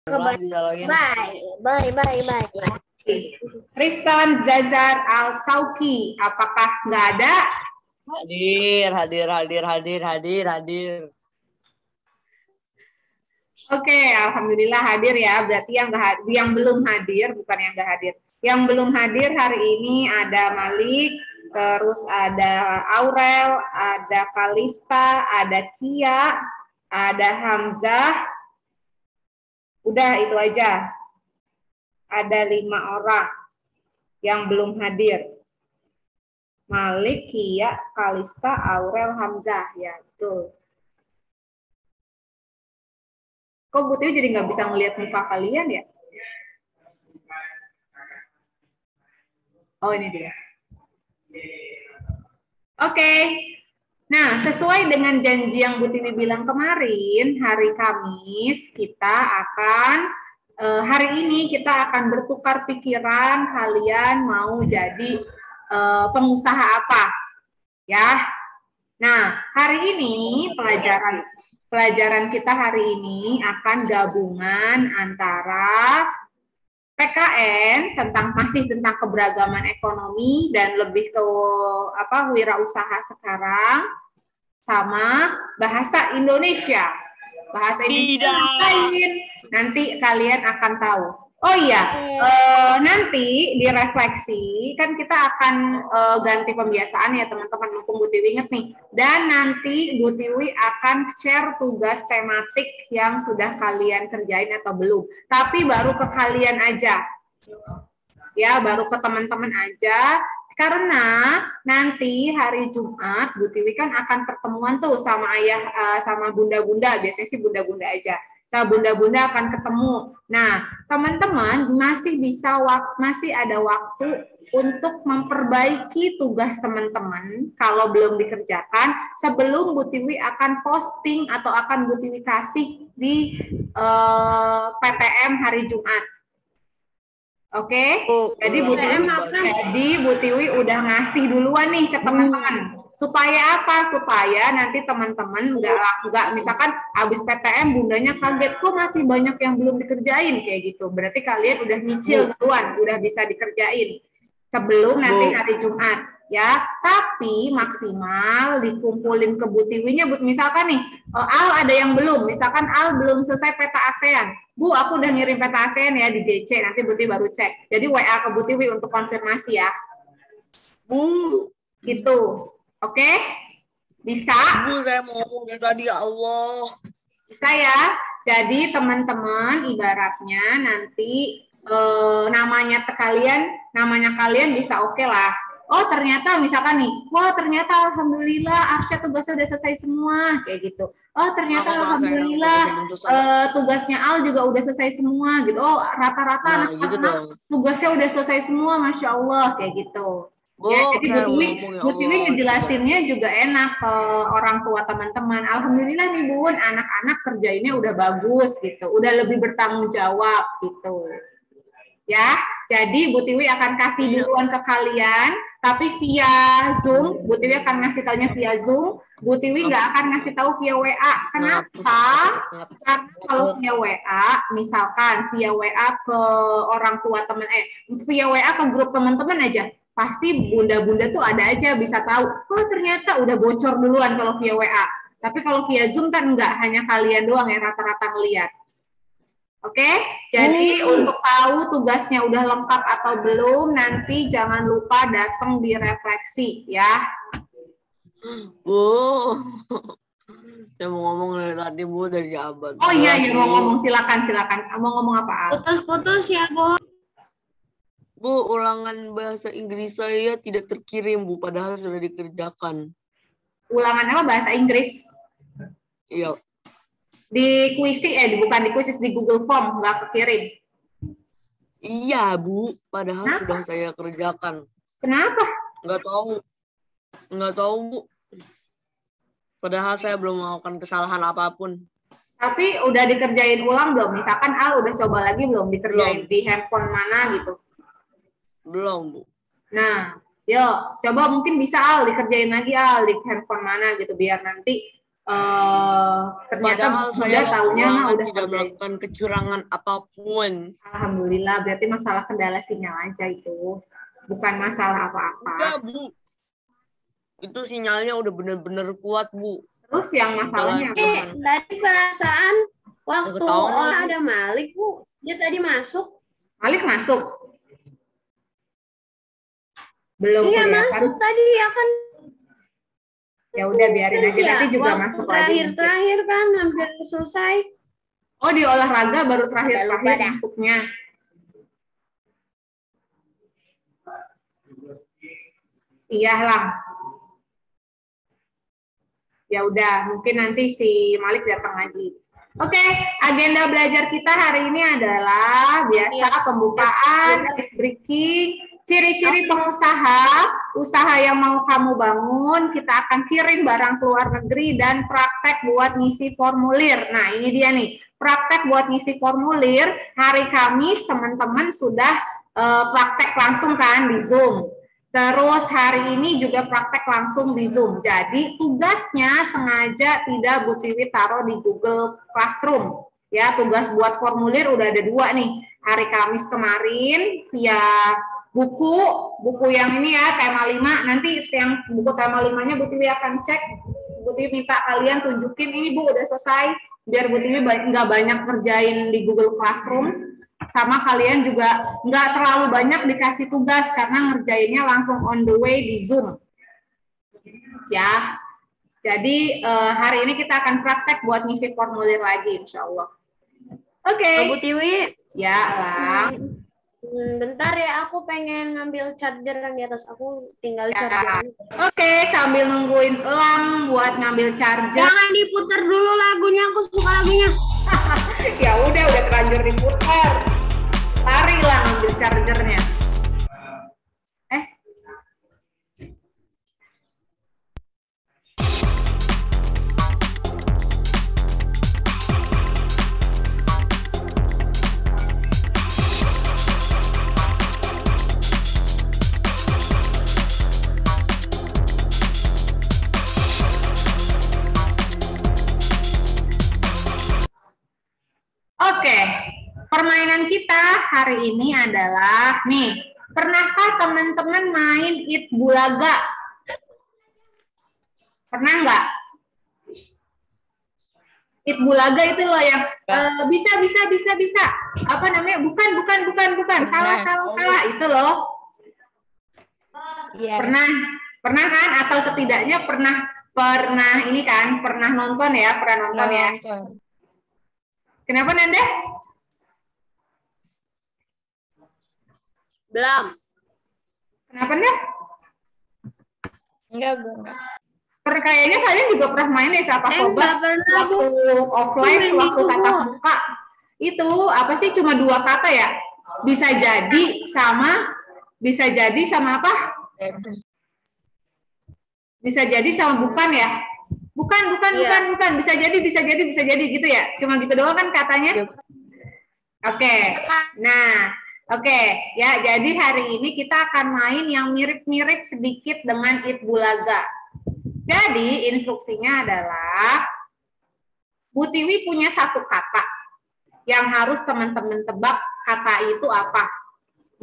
Bye, Bye. Tristan Zazar Al-Sauki, apakah nggak ada? Hadir. Oke, alhamdulillah hadir ya. Berarti yang belum hadir, bukan yang nggak hadir. Yang belum hadir hari ini ada Malik, terus ada Aurel, ada Kalista, ada Kia, ada Hamzah. Udah itu aja. Ada 5 orang yang belum hadir. Malik, Kia, Kalista, Aurel, Hamzah. Ya, betul. Kok Bu Tiwi jadi nggak bisa ngelihat muka kalian ya? Oh, ini dia. Oke. Nah, sesuai dengan janji yang Bu Tiwi bilang kemarin, hari Kamis kita akan, hari ini kita akan bertukar pikiran kalian mau jadi pengusaha apa. Ya. Nah, hari ini pelajaran kita hari ini akan gabungan antara PKN masih tentang keberagaman ekonomi dan lebih ke wirausaha sekarang sama bahasa Indonesia. Bahasa Indonesia lain nanti kalian akan tahu. Oh iya, nanti di refleksi kan kita akan ganti pembiasaan ya teman-teman, mumpung Bu Tiwi inget nih. Dan nanti Bu Tiwi akan share tugas tematik yang sudah kalian kerjain atau belum. Tapi baru ke kalian aja, ya baru ke teman-teman aja. Karena nanti hari Jumat Bu Tiwi kan akan pertemuan tuh sama sama bunda-bunda, biasanya sih bunda-bunda aja. Bunda-bunda akan ketemu. Nah, teman-teman masih ada waktu untuk memperbaiki tugas teman-teman kalau belum dikerjakan sebelum Bu Tiwi akan posting atau akan Bu Tiwi kasih di PTM hari Jumat. Oke, jadi Bu Tiwi udah ngasih duluan nih ke teman-teman. Supaya apa? Supaya nanti teman-teman nggak misalkan habis PTM bundanya kaget kok masih banyak yang belum dikerjain kayak gitu. Berarti kalian udah nyicil duluan, udah bisa dikerjain sebelum nanti hari Jumat. Ya, tapi maksimal dikumpulin ke Bu Tiwinya, misalkan nih, Al ada yang belum, misalkan Al belum selesai peta ASEAN, Bu, aku udah ngirim peta ASEAN ya di DC, nanti Bu Tiwi baru cek. Jadi WA ke Bu Tiwi untuk konfirmasi ya. Bu. Gitu, oke? Bisa? Bu, saya mau ngomong dari tadi, ya Allah. Bisa ya? Jadi teman-teman ibaratnya nanti namanya kalian bisa oke lah. Oh ternyata misalkan nih, wah ternyata alhamdulillah Arsya tugasnya udah selesai semua kayak gitu. Oh ternyata alhamdulillah tugasnya Al juga udah selesai semua gitu. Oh rata-rata anak-anak tugasnya udah selesai semua, masya Allah kayak gitu. Ya, jadi Bu Tiwi ngejelasinnya juga enak ke orang tua teman-teman. Alhamdulillah nih Bun, anak-anak kerjainnya udah bagus gitu, udah lebih bertanggung jawab gitu. Ya, jadi Bu Tiwi akan kasih duluan ke kalian, tapi via Zoom. Bu Tiwi akan ngasih taunya via Zoom. Bu Tiwi nggak akan ngasih tahu via WA. Kenapa? Karena kalau via WA, misalkan via WA ke orang tua teman, via WA ke grup teman-teman aja, pasti bunda-bunda tuh ada aja bisa tahu. Oh ternyata udah bocor duluan kalau via WA. Tapi kalau via Zoom kan nggak, hanya kalian doang yang rata-rata ngeliat. Oke, jadi untuk tahu tugasnya udah lengkap atau belum, nanti jangan lupa datang di refleksi ya. Bu, saya mau ngomong dari tadi Bu, dari jabat. Oh iya, mau ngomong silakan. Mau ngomong apa? Putus-putus ya Bu. Bu, ulangan bahasa Inggris saya tidak terkirim Bu, padahal sudah dikerjakan. Ulangan apa bahasa Inggris? Iya. Di kuisi, bukan di kuisi, di Google Form, nggak kekirim. Iya, Bu. Padahal sudah saya kerjakan. Kenapa? Nggak tahu, Bu. Padahal saya belum melakukan kesalahan apapun. Tapi udah dikerjain ulang belum? Misalkan Al udah coba lagi belum dikerjain di handphone mana gitu? Belum, Bu. Nah, yuk, coba mungkin bisa Al dikerjain lagi Al di handphone mana gitu, biar nanti ternyata Padahal Bunda saya taunya mah udah tidak kerjain. melakukan kecurangan apapun. Alhamdulillah, berarti masalah kendala sinyal aja itu. Bukan masalah apa-apa. Enggak, Bu. Itu sinyalnya udah bener-bener kuat, Bu. Terus yang masalahnya apa? Tadi perasaan waktu Ketahuan, Bu. ada Malik, Bu. Dia tadi masuk. Malik masuk? Belum Iya, kelihatan. masuk tadi ya kan. Ya udah biarin aja, nanti juga waktu masuk lagi. terakhir kan hampir selesai. Oh, di olahraga baru Udah lupa terakhir dah. masuknya. Iyalah. Ya udah, mungkin nanti si Malik datang lagi. Oke, agenda belajar kita hari ini adalah biasa pembukaan, ice breaking, ciri-ciri pengusaha, usaha yang mau kamu bangun, kita akan kirim barang ke luar negeri, dan praktek buat ngisi formulir. Nah, ini dia nih, praktek buat ngisi formulir. Hari Kamis teman-teman sudah praktek langsung kan di Zoom. Terus hari ini juga praktek langsung di Zoom. Jadi tugasnya sengaja tidak Bu Tiwi taruh di Google Classroom. Ya, tugas buat formulir udah ada 2 nih. Hari Kamis kemarin via buku yang ini ya, tema 5. Nanti yang buku tema 5-nya Bu Tiwi akan cek. Bu Tiwi minta kalian tunjukin, ini Bu udah selesai. Biar Bu Tiwi nggak banyak kerjain di Google Classroom. Sama kalian juga nggak terlalu banyak dikasih tugas karena ngerjainnya langsung on the way di Zoom. Ya, jadi hari ini kita akan praktek buat ngisi formulir lagi, insya Allah. Oke. Bu Tiwi. Ya, lah. Bentar ya, aku pengen ngambil charger yang di atas. Aku tinggal charger. Oke, sambil nungguin Elang buat ngambil charger. Jangan diputar dulu lagunya, aku suka lagunya. Ya udah terlanjur diputar. Lari lah ngambil chargernya. Oke, permainan kita hari ini adalah, nih, pernahkah teman-teman main It Bulaga? Pernah nggak? It Bulaga itu loh yang bisa. Apa namanya? Bukan. Salah. Itu loh. Iya. Pernah kan? Atau setidaknya pernah ini kan? Pernah nonton ya? Kenapa Nanda? Belum. Kenapa Nanda? Enggak, belum. Kayaknya kalian juga pernah main ya Sapa Sobat waktu offline, waktu tatap muka. Itu apa sih, cuma 2 kata ya? Bisa jadi sama apa? Bisa jadi sama bukan ya? Bukan. Bisa jadi gitu ya. Cuma gitu doang kan katanya. Oke. Nah, oke. Ya, jadi hari ini kita akan main yang mirip-mirip sedikit dengan It Bulaga. Jadi instruksinya adalah Bu Tiwi punya 1 kata yang harus teman-teman tebak kata itu apa.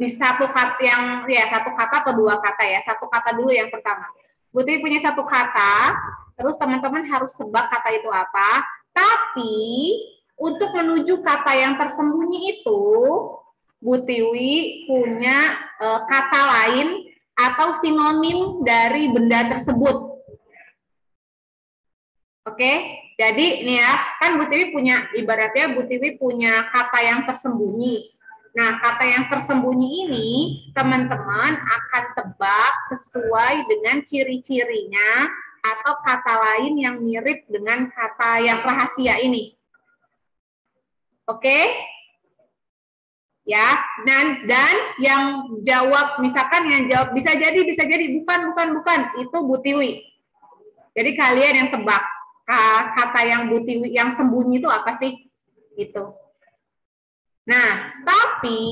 Di 1 kata yang satu kata atau 2 kata ya. 1 kata dulu yang pertama. Bu Tiwi punya 1 kata. Terus teman-teman harus tebak kata itu apa. Tapi untuk menuju kata yang tersembunyi itu, Bu Tiwi punya kata lain atau sinonim dari benda tersebut. Oke, jadi nih ya, kan Bu Tiwi punya, ibaratnya Bu Tiwi punya kata yang tersembunyi. Nah, kata yang tersembunyi ini teman-teman akan tebak sesuai dengan ciri-cirinya atau kata lain yang mirip dengan kata yang rahasia ini. Oke? Ya, dan yang jawab, misalkan yang jawab bisa jadi, bukan, itu Bu Tiwi. Jadi kalian yang tebak kata yang Bu Tiwi yang sembunyi itu apa sih? Gitu. Nah, tapi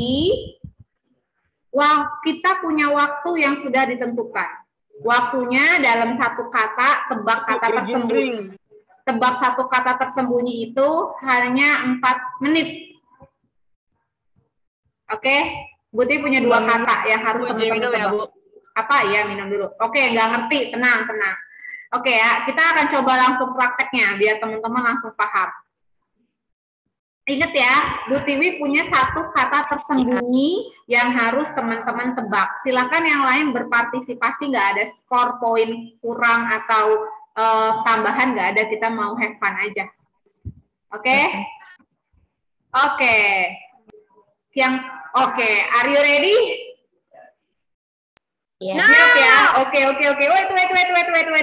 kita punya waktu yang sudah ditentukan. Waktunya dalam 1 kata tebak kata tersembunyi. tebak satu kata tersembunyi itu hanya 4 menit. Oke, Bu Tiwi punya 2 kata yang harus teman-teman minum ya, tebak. Bu. Apa? Ya, minum dulu. Oke, nggak ngerti, tenang. Oke ya, kita akan coba langsung prakteknya biar teman-teman langsung paham. Ingat ya, Bu Tiwi punya 1 kata tersembunyi yang harus teman-teman tebak. Silakan yang lain berpartisipasi, nggak ada skor poin kurang atau tambahan, nggak ada, kita mau have fun aja. Oke? Oke. Oke, are you ready? Ya. Siap ya? Oke. Wait,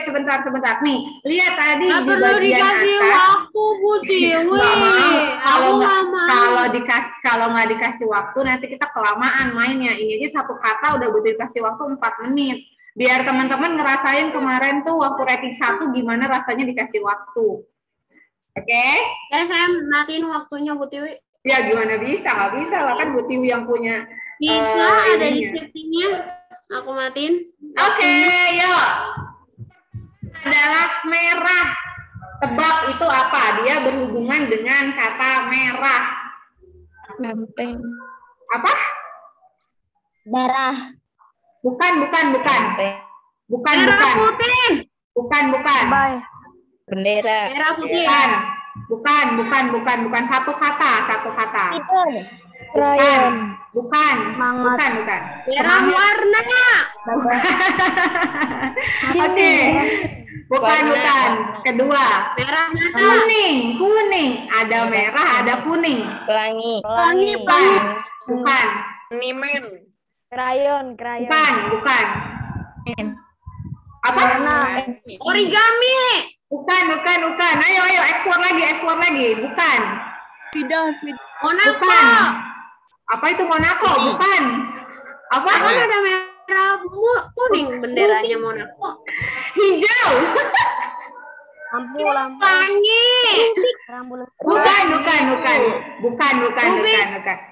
sebentar. Nih, lihat tadi Nggak di perlu bagian dikasih atas. waktu, Bu Tiwi. Nggak mau. Aku Kalau nggak dikasih waktu nanti kita kelamaan mainnya. Ini aja 1 kata udah butuh dikasih waktu 4 menit. Biar teman-teman ngerasain kemarin tuh waktu rating 1 gimana rasanya dikasih waktu. Oke? Ya, saya matiin waktunya, Bu Tiwi. Ya gimana bisa? Nggak bisa lah, kan Bu Tiwi yang punya. Bisa, ada di ininya. settingnya. Aku matiin. Oke, yuk. Adalah merah. Tebak itu apa? Dia berhubungan dengan kata merah. Banteng. Apa? Darah. Bukan. Merah putih. Bukan. Bendera. Merah putih. Bukan. Satu kata. Itu. Bukan. Merah warna. Oke. Bukan. Kedua. Merah mata. Kuning. Ada merah, ada kuning. Pelangi. Bukan. Nimen. Krayon. Bukan. Apa? Origami. Bukan. Ayo, explore lagi. Bukan. Monaco. Bukan. Apa itu Monaco? Bukan. Apa? Kan ada merah kuning benderanya Monaco. Hijau. Lampu. Pelangi.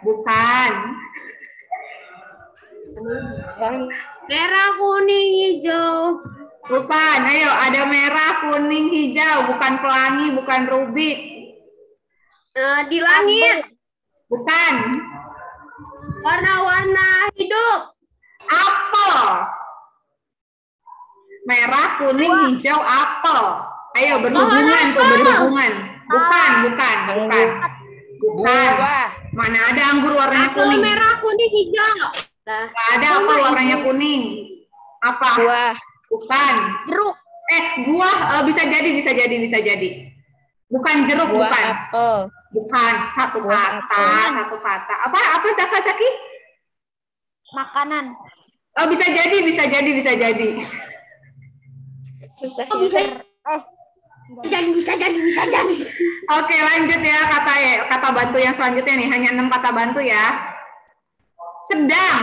Bukan. Merah kuning hijau. Bukan. Ayo, ada merah, kuning, hijau. Bukan pelangi, bukan rubik. Di langit. Bukan. Warna-warna hidup. Apel. Merah, kuning, hijau, apel. Ayo, berhubungan. Bukan. Mana ada anggur warnanya Apel kuning? merah kuning hijau. Nah, Nggak ada apel warnanya kuning. Apa? Buah. Bukan. Jeruk. Buah bisa jadi. Bukan jeruk, Buah bukan. apel. Bukan. Satu Buah kata. Apa Saki? Makanan. Oh, bisa jadi. Susah. kok bisa jadi. Oke, lanjut ya kata bantu yang selanjutnya nih. Hanya 6 kata bantu ya. Sedang.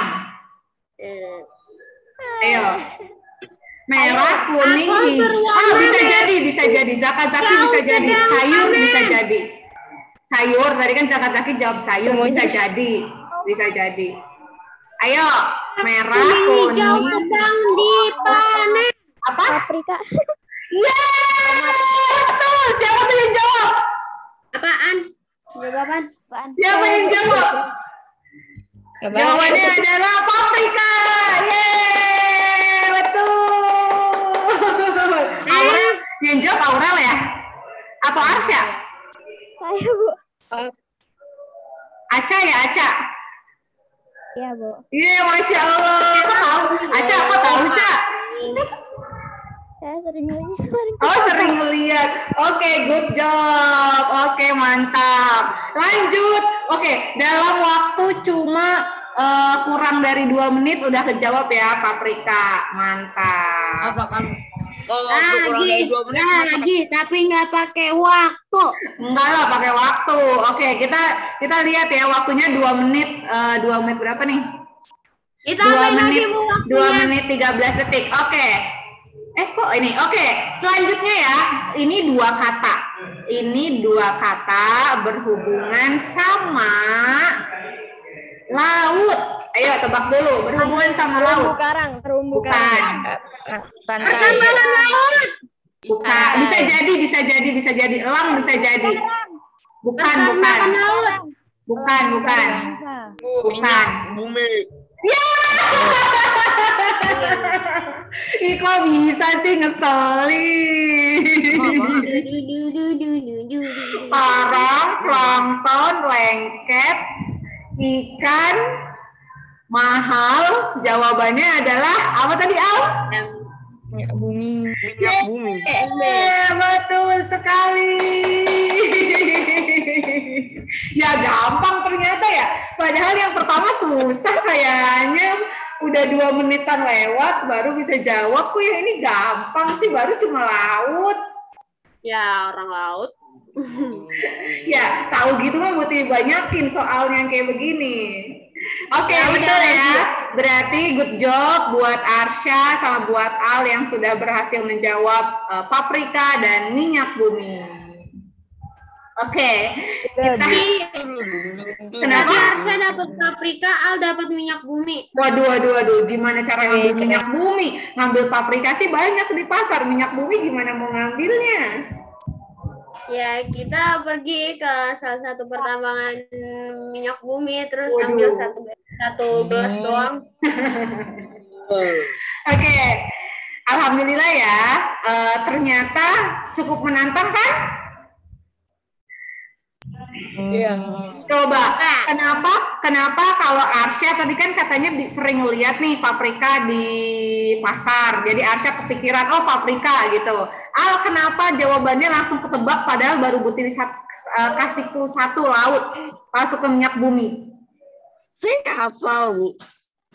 Ayo. Merah, kuning, hijau. Bisa jadi. Zakazaki bisa jadi. Sayur bisa jadi. Sayur, tadi kan Zakazaki jawab sayur. Bisa jadi. Ayo. Merah, Hijau kuning. sedang dipanen. Apa? Paprika. Betul. Siapa tuh yang jawab? Apaan? Jawaban. Siapa yang jawab? Jawabannya adalah paprika. Yeay, betul. Aurel, yang jawab Aurel ya? Atau Arsya? Saya, Bu. Aca ya, Aca? Iya, Bu. Iya, Masya Allah. Kok tahu? Aca, apa tahu, Ca? Saya sering lihat. Oh, sering melihat. Oke, good job. Oke, mantap. Lanjut. Oke, dalam waktu cuma kurang dari 2 menit udah kejawab ya, paprika. Mantap. Masakan. Kalau kurang dari 2 menit. Lagi, tapi nggak pakai waktu. Enggak lah, pakai waktu. Oke, kita lihat ya, waktunya 2 menit. 2 menit berapa nih? Kita 2 main menit, lagi, Bu, 2 waktunya. menit 13 detik. Oke. Kok ini? Oke, selanjutnya ya. Ini 2 kata. Ini 2 kata berhubungan sama laut. Ayo tebak dulu. Berhubungan sama laut. Terumbu karang. Bukan. Pantai. Bukan. Bisa jadi. Elang bisa jadi. Bukan. Bukan. Minyak bumi. Ih, kok bisa sih, ngeselin. Parang, plankton, lengket, ikan, mahal. Jawabannya adalah apa tadi, Al? Minyak bumi. Minyak bumi. Betul sekali. Ya gampang ternyata ya. Padahal yang pertama susah kayaknya. Udah 2 menitan lewat baru bisa jawab. Kok yang ini gampang sih, baru cuma laut. Ya, orang laut. Ya, tahu gitu mah butuh banyakin soalnya yang kayak begini. Oke, betul ya. Berarti good job buat Arsya sama buat Al yang sudah berhasil menjawab paprika dan minyak bumi. Oke, Kenapa Arsya dapat paprika, Al dapat minyak bumi? Waduh. Gimana cara ngambil minyak bumi? Ngambil paprika sih banyak di pasar. Minyak bumi gimana mau ngambilnya? Ya, kita pergi ke salah satu pertambangan minyak bumi, terus ambil satu gelas doang. Oke, alhamdulillah ya. Ternyata cukup menantang kan? Iya. Coba, kenapa kalau Arsya tadi kan katanya sering lihat nih paprika di pasar, jadi Arsya kepikiran oh paprika gitu. Al, kenapa jawabannya langsung ketebak padahal baru butuh kasih clue 1 laut, masuk ke minyak bumi? Saya hafal, Bu.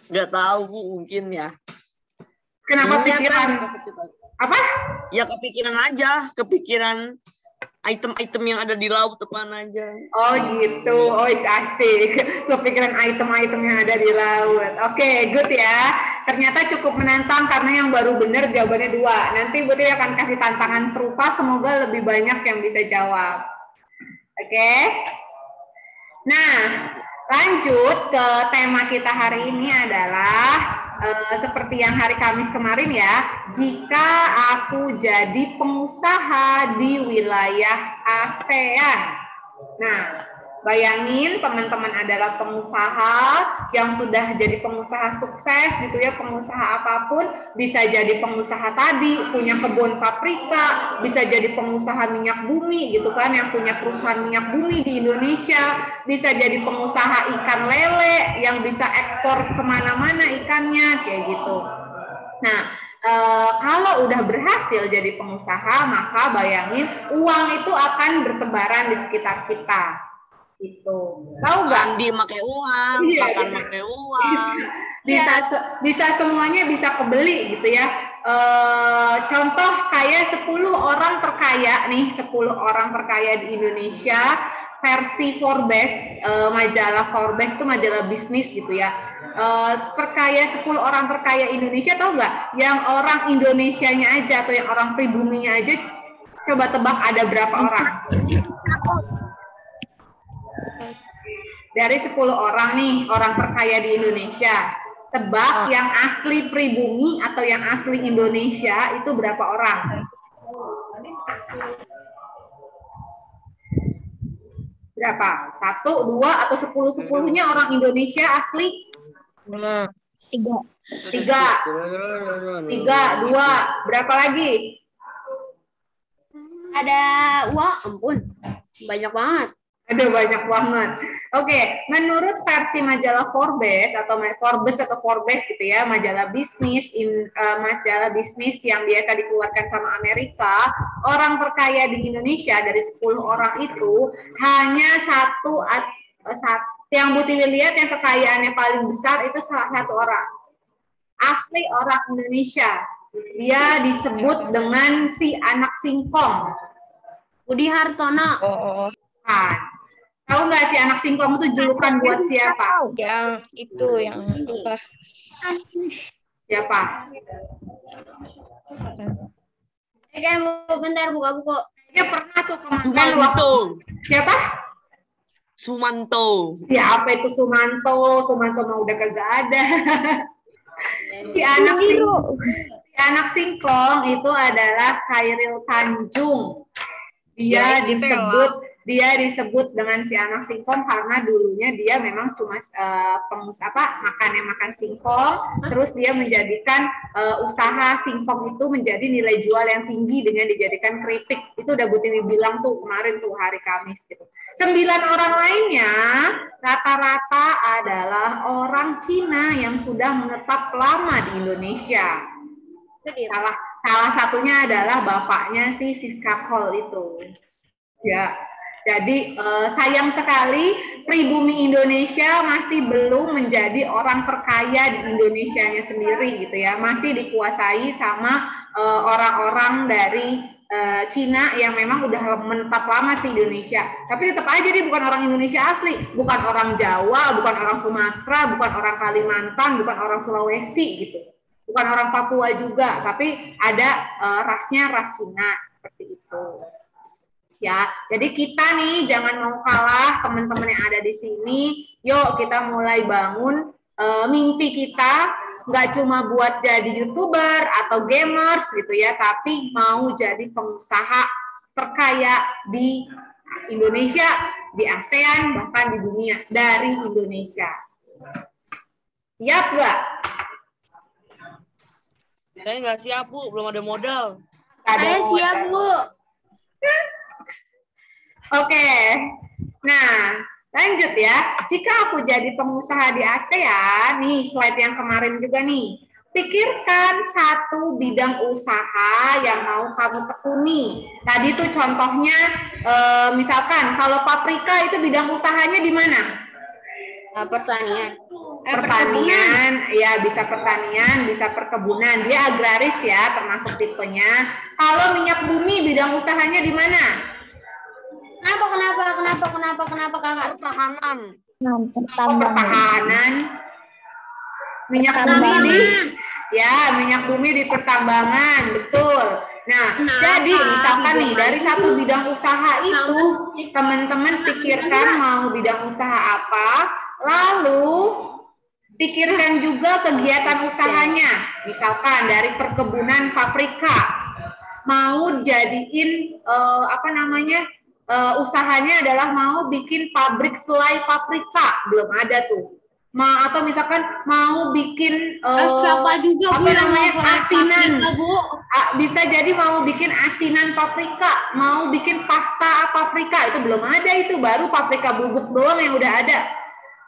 Nggak tahu, Bu, mungkin ya. Kenapa Iya, pikiran? Apa? Ya kepikiran item-item yang ada di laut depan aja. Oh gitu, oh asik. Kepikiran item-item yang ada di laut. Oke, good ya. Ternyata cukup menantang karena yang baru benar jawabannya 2. Nanti Putri akan kasih tantangan serupa, semoga lebih banyak yang bisa jawab. Oke. Nah, lanjut ke tema kita hari ini adalah seperti yang hari Kamis kemarin ya, jika aku jadi pengusaha di wilayah ASEAN. Nah, bayangin teman-teman adalah pengusaha yang sudah jadi pengusaha sukses gitu ya, pengusaha apapun, bisa jadi pengusaha tadi, punya kebun paprika, bisa jadi pengusaha minyak bumi gitu kan, yang punya perusahaan minyak bumi di Indonesia, bisa jadi pengusaha ikan lele yang bisa ekspor kemana-mana ikannya, kayak gitu. Nah, kalau udah berhasil jadi pengusaha, maka bayangin uang itu akan bertebaran di sekitar kita. Gitu. Tahu nggak? Mandi pakai uang, makan pakai uang. Bisa semuanya bisa kebeli gitu ya. Contoh kayak 10 orang terkaya nih, 10 orang terkaya di Indonesia versi Forbes, majalah Forbes itu majalah bisnis gitu ya. Terkaya 10 orang terkaya Indonesia, tahu nggak? Yang orang Indonesianya aja atau yang orang pribuminya aja, coba tebak ada berapa orang? Dari 10 orang nih, orang terkaya di Indonesia. Tebak yang asli pribumi atau yang asli Indonesia itu berapa orang? Berapa? 1, 2, atau 10? 10-nya orang Indonesia asli? 3. 3, 2. Berapa lagi? Ada, wah ampun, banyak banget. Ada banyak banget. Oke, menurut versi majalah Forbes atau Forbes gitu ya, majalah bisnis yang biasa dikeluarkan sama Amerika, orang terkaya di Indonesia dari 10 orang itu hanya satu yang Butini lihat yang kekayaannya paling besar itu salah satu orang. Asli orang Indonesia. Dia disebut dengan si anak singkong. Budi Hartono. Tahu nggak si anak singkong itu julukan buat siapa? Yang itu yang apa? Siapa? Bentar buka buku. Dia pernah tuh kemarin Sumanto. Siapa? Sumanto. Siapa itu Sumanto? Sumanto mah udah kagak ada. Si anak singkong itu adalah Khairil Tanjung. Dia disebut dengan si anak singkong karena dulunya dia memang cuma makan singkong, terus dia menjadikan usaha singkong itu menjadi nilai jual yang tinggi dengan dijadikan keripik. Itu udah Bu Tiwi bilang tuh kemarin tuh hari Kamis gitu. 9 orang lainnya rata-rata adalah orang Cina yang sudah menetap lama di Indonesia. Salah satunya adalah bapaknya si Siska Kol itu. Ya, jadi sayang sekali pribumi Indonesia masih belum menjadi orang terkaya di Indonesianya sendiri gitu ya, masih dikuasai sama orang-orang dari Cina yang memang udah menetap lama di Indonesia. Tapi tetap aja dia bukan orang Indonesia asli, bukan orang Jawa, bukan orang Sumatera, bukan orang Kalimantan, bukan orang Sulawesi gitu, bukan orang Papua juga, tapi ada rasnya ras Cina seperti itu. Ya, jadi kita nih jangan mau kalah teman-teman yang ada di sini. Yuk kita mulai bangun mimpi kita, nggak cuma buat jadi YouTuber atau gamers gitu ya, tapi mau jadi pengusaha terkaya di Indonesia, di ASEAN, bahkan di dunia dari Indonesia. Siap nggak? Saya nggak siap, Bu. Belum ada modal. Saya siap, Bu. Oke, nah lanjut ya. Jika aku jadi pengusaha di ASEAN, nih slide yang kemarin juga nih. Pikirkan satu bidang usaha yang mau kamu tekuni. Tadi tuh contohnya, misalkan kalau paprika itu bidang usahanya di mana? Pertanian. Pertanian, ya bisa pertanian, bisa perkebunan. Dia agraris ya, termasuk tipenya. Kalau minyak bumi bidang usahanya di mana? Kenapa kakak? Pertahanan. Pertahanan. Minyak bumi minyak bumi di pertambangan, betul. Nah, jadi misalkan nih dari satu bidang usaha itu teman-teman pikirkan mau bidang usaha apa, lalu pikirkan juga kegiatan usahanya. Misalkan dari perkebunan paprika mau jadiin usahanya adalah mau bikin pabrik selai paprika, belum ada tuh. Atau misalkan mau bikin asinan, bisa jadi mau bikin asinan paprika, mau bikin pasta paprika, itu belum ada, itu baru paprika bubuk doang yang udah ada.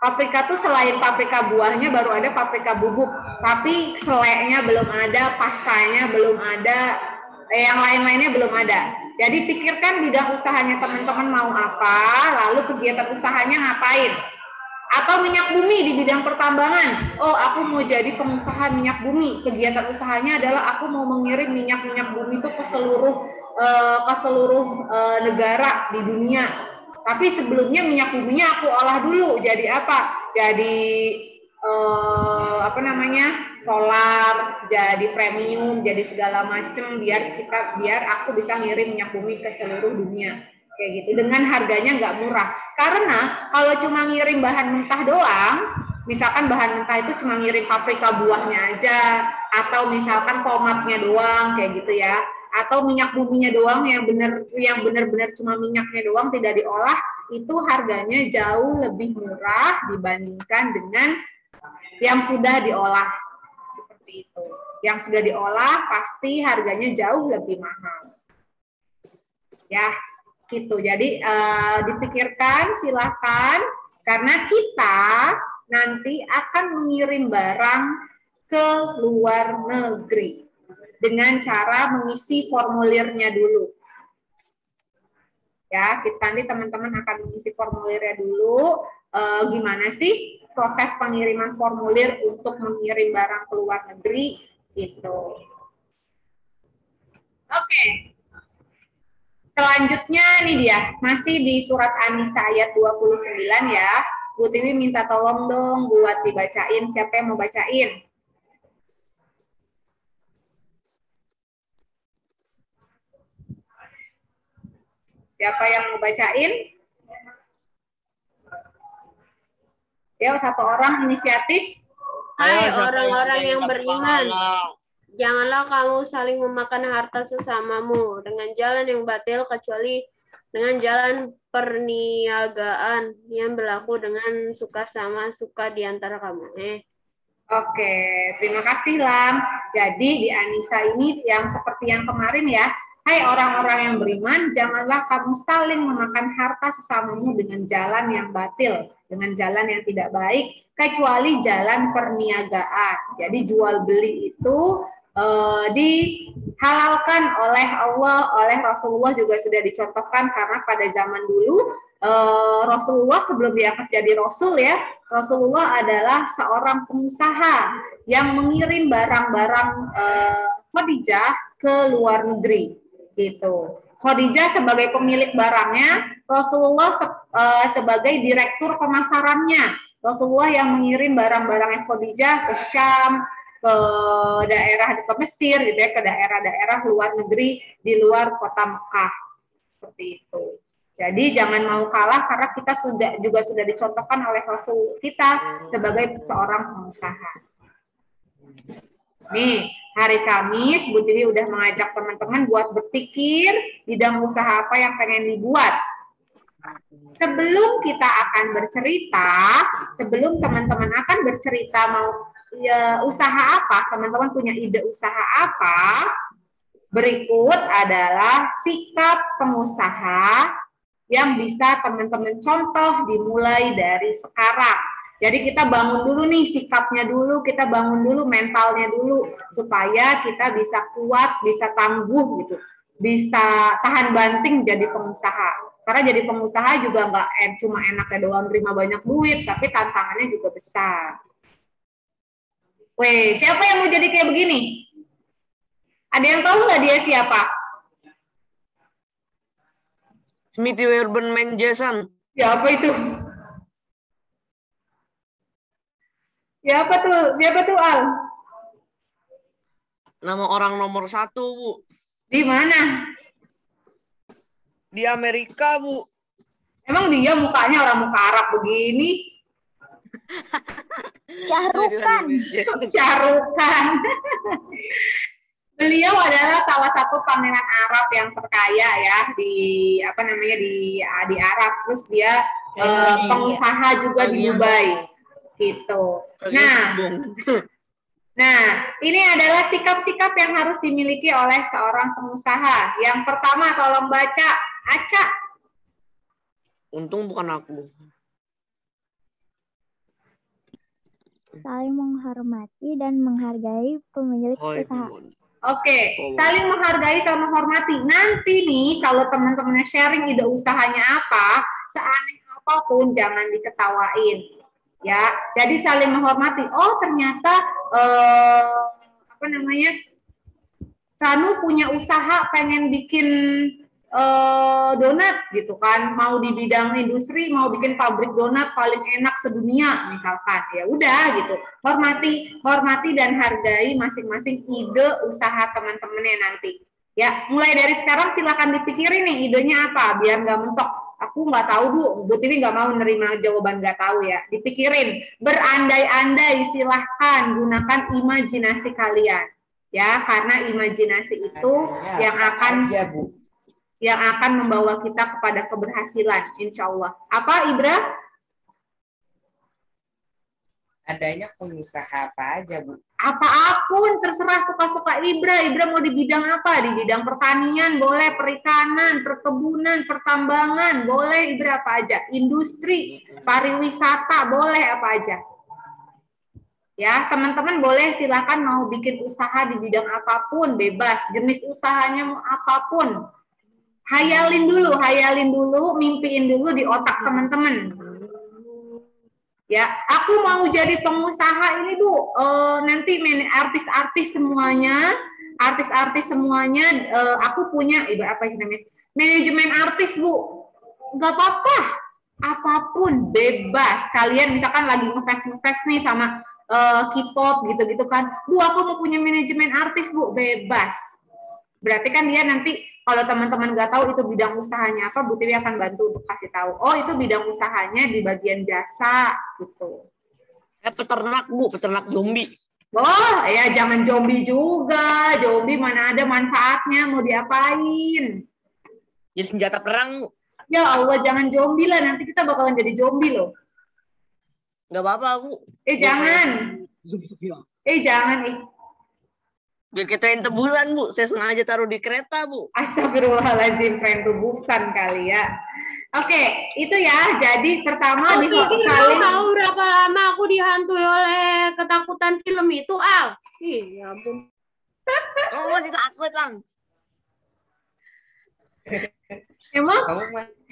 Paprika tuh selain paprika buahnya baru ada paprika bubuk, tapi selainya belum ada, pastanya belum ada, yang lain-lainnya belum ada. Jadi pikirkan bidang usahanya teman-teman mau apa, lalu kegiatan usahanya ngapain. Atau minyak bumi di bidang pertambangan. Oh, aku mau jadi pengusaha minyak bumi. Kegiatan usahanya adalah aku mau mengirim minyak-minyak bumi itu ke seluruh negara di dunia. Tapi sebelumnya minyak buminya aku olah dulu. Jadi apa? Jadi solar, jadi premium, jadi segala macam biar aku bisa ngirim minyak bumi ke seluruh dunia kayak gitu dengan harganya nggak murah. Karena kalau cuma ngirim bahan mentah doang, misalkan bahan mentah itu cuma ngirim paprika buahnya aja, atau misalkan tomatnya doang kayak gitu ya, atau minyak buminya doang yang benar-benar cuma minyaknya doang tidak diolah, itu harganya jauh lebih murah dibandingkan dengan yang sudah diolah. Seperti itu. Yang sudah diolah pasti harganya jauh lebih mahal. Ya, gitu. Jadi dipikirkan, silahkan, karena kita nanti akan mengirim barang ke luar negeri dengan cara mengisi formulirnya dulu. Ya, nanti teman-teman akan mengisi formulirnya dulu. Gimana sih proses pengiriman formulir untuk mengirim barang ke luar negeri itu. Oke. Selanjutnya nih dia, masih di surat An-Nisa ayat 29 ya. Bu Tiwi minta tolong dong buat dibacain, siapa yang mau bacain? Siapa yang mau bacain? Ya, satu orang inisiatif. Hai Ayo, siapa orang-orang sudah yang dapat beriman, pahala? janganlah kamu saling memakan harta sesamamu dengan jalan yang batil kecuali dengan jalan perniagaan yang berlaku dengan suka sama suka di antara kamu. Oke, terima kasih Lam. Jadi di Anissa ini yang seperti yang kemarin ya, hai orang-orang yang beriman, janganlah kamu saling memakan harta sesamamu dengan jalan yang batil, dengan jalan yang tidak baik, kecuali jalan perniagaan. Jadi jual beli itu dihalalkan oleh Allah, oleh Rasulullah juga sudah dicontohkan karena pada zaman dulu Rasulullah sebelum diangkat jadi Rasul ya, Rasulullah adalah seorang pengusaha yang mengirim barang-barang Khadijah ke luar negeri gitu. Khadijah sebagai pemilik barangnya, Rasulullah sebagai direktur pemasarannya. Rasulullah yang mengirim barang-barangnya Khadijah ke Syam, ke daerah ke Mesir gitu ya, ke daerah-daerah luar negeri di luar kota Mekah. Seperti itu. Jadi jangan mau kalah karena kita juga sudah dicontohkan oleh Rasul kita sebagai seorang pengusaha. Nih, hari Kamis Bu Tiwi udah mengajak teman-teman buat berpikir bidang usaha apa yang pengen dibuat. Sebelum kita akan bercerita, sebelum teman-teman akan bercerita mau usaha apa, teman-teman punya ide usaha apa, berikut adalah sikap pengusaha yang bisa teman-teman contoh dimulai dari sekarang. Jadi kita bangun dulu nih sikapnya dulu, kita bangun dulu mentalnya dulu, supaya kita bisa kuat, bisa tangguh gitu, bisa tahan banting jadi pengusaha. Karena jadi pengusaha juga nggak cuma enaknya doang terima banyak duit, tapi tantangannya juga besar. Weh, siapa yang mau jadi kayak begini? Ada yang tahu nggak dia siapa? Smithy Urban Man Jason. Siapa itu? Siapa tuh? Siapa tuh Al? Nama orang nomor 1, Bu. Di mana? Di Amerika, Bu. Emang dia mukanya orang muka Arab begini? Syahrukan. Syahrukan. Beliau adalah salah satu pangeran Arab yang terkaya ya di apa namanya di Arab. Terus dia pengusaha juga di Dubai gitu. Nah, ini adalah sikap-sikap yang harus dimiliki oleh seorang pengusaha. Yang pertama tolong baca, Aca. Untung bukan aku. Saling menghormati dan menghargai pemilik usaha. Oke, saling menghargai sama menghormati. Nanti nih kalau teman-temannya sharing ide usahanya apa, seaneh apapun jangan diketawain. Ya, jadi saling menghormati. Oh, ternyata apa namanya? Ranu punya usaha pengen bikin donat gitu kan, mau di bidang industri, mau bikin pabrik donat paling enak sedunia misalkan, ya udah gitu, hormati dan hargai masing-masing ide usaha teman-temannya nanti ya. Mulai dari sekarang silakan dipikirin nih idenya apa biar nggak mentok, aku nggak tahu Bu Tiwi nggak mau nerima jawaban nggak tahu ya, dipikirin, berandai-andai, silahkan gunakan imajinasi kalian ya, karena imajinasi itu yang akan membawa kita kepada keberhasilan, insya Allah. Apa, Ibra? Adanya pengusaha apa aja, Bu? Apapun, terserah suka-suka Ibra. Ibra mau di bidang apa? Di bidang pertanian, boleh, perikanan, perkebunan, pertambangan, boleh Ibra apa aja. Industri, pariwisata, boleh apa aja. Ya, teman-teman boleh silakan mau bikin usaha di bidang apapun, bebas. Jenis usahanya mau apapun. Hayalin dulu, mimpiin dulu di otak teman-teman. Ya, aku mau jadi pengusaha ini Bu. Nanti artis-artis semuanya, aku punya apa sih namanya? Manajemen artis Bu. Gak apa-apa, apapun bebas. Kalian misalkan lagi ngefans nih sama K-pop gitu-gitu kan. Bu, aku mau punya manajemen artis Bu, bebas. Berarti kan dia nanti kalau teman-teman nggak tahu itu bidang usahanya apa, Bu Tiwi akan bantu untuk kasih tahu. Oh, itu bidang usahanya di bagian jasa gitu. Peternak, Bu. Peternak zombie. Oh, ya jangan zombie juga. Zombie mana ada manfaatnya, mau diapain? Jadi senjata perang, Bu. Ya Allah, jangan zombie lah. Nanti kita bakalan jadi zombie loh. Nggak apa-apa, Bu. Jangan. Jangan. Biar kita yang tebusan, Bu. Saya sengaja taruh di kereta, Bu. Astagfirullahaladzim, tren tubusan kali ya. Oke, itu ya. Jadi pertama Kiki saling tahu berapa lama aku dihantui oleh ketakutan film itu, Al? Iya, ampun. Kamu masih takut, Lang? Emang? Kamu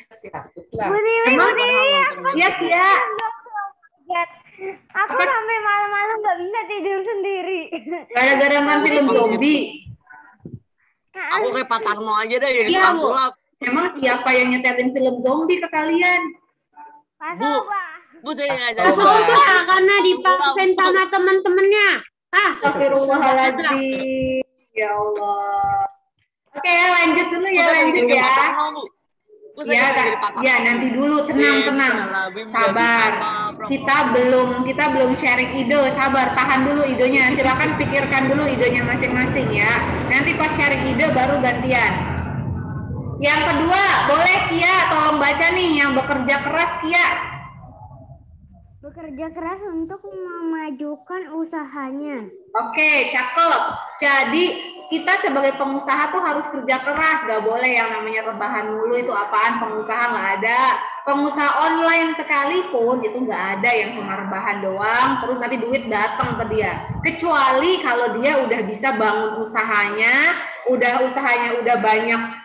masih takut lah. Emang? Iya, Kia. Aku sampai malam-malam nggak bisa tidur sendiri. Gara-gara nonton film zombie. Aku kayak Pak Tarno aja deh, jadi Iya, Bu. sulap. Emang siapa yang nyetelin film zombie ke kalian? Bu, Bu saya ngajak. Coba karena dipaksain sama teman-temannya. Astagfirullahaladzim. Ya Allah. Oke, lanjut dulu ya, lanjut ya. Ya, nanti dulu, tenang. Sabar. Kita belum sharing ide, sabar, tahan dulu idenya. Silakan pikirkan dulu idenya masing-masing ya. Nanti pas sharing ide baru gantian. Yang kedua, boleh Kia tolong baca nih yang bekerja keras, Kia. Bekerja keras untuk memajukan usahanya. Oke, cakep. Jadi kita sebagai pengusaha tuh harus kerja keras, gak boleh yang namanya rebahan mulu. Itu apaan, pengusaha nggak ada. Pengusaha online sekalipun itu nggak ada yang cuma rebahan doang, terus nanti duit datang ke dia. Kecuali kalau dia udah bisa bangun usahanya, usahanya udah banyak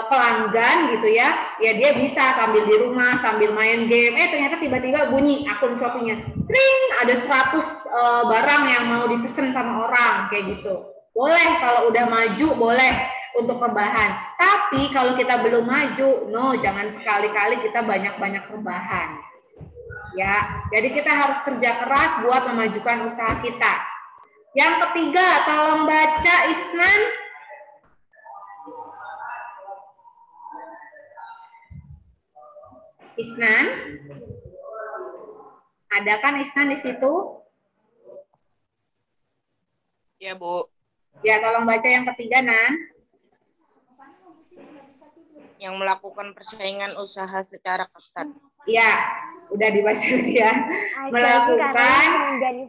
pelanggan gitu ya dia bisa sambil di rumah sambil main game, ternyata tiba-tiba bunyi akun Shopee-nya, tring, ada 100 barang yang mau dipesan sama orang kayak gitu. Boleh kalau udah maju, boleh untuk rebahan. Tapi kalau kita belum maju, no, jangan sekali-kali kita banyak-banyak rebahan. Ya, jadi kita harus kerja keras buat memajukan usaha kita. Yang ketiga, tolong baca Isnan. Isnan, ada kan Isnan di situ? Ya, Bu. Ya, tolong baca yang ketiga, Nan. Yang melakukan persaingan usaha secara ketat. Ya, udah dibaca ya.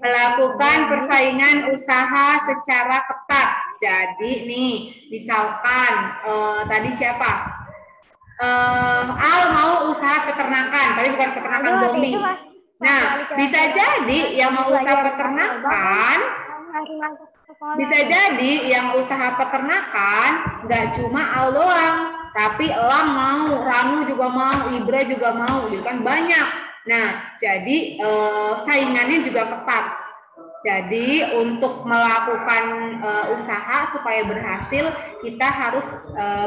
Melakukan persaingan usaha secara ketat. Jadi nih, misalkan tadi siapa? Al mau usaha peternakan, tapi bukan peternakan zombie. Nah, bisa jadi yang mau usaha peternakan, nggak cuma Al doang, tapi Elang mau, Ranu juga mau, Ibra juga mau, gitu kan banyak. Nah, jadi saingannya juga ketat. Jadi untuk melakukan usaha supaya berhasil, kita harus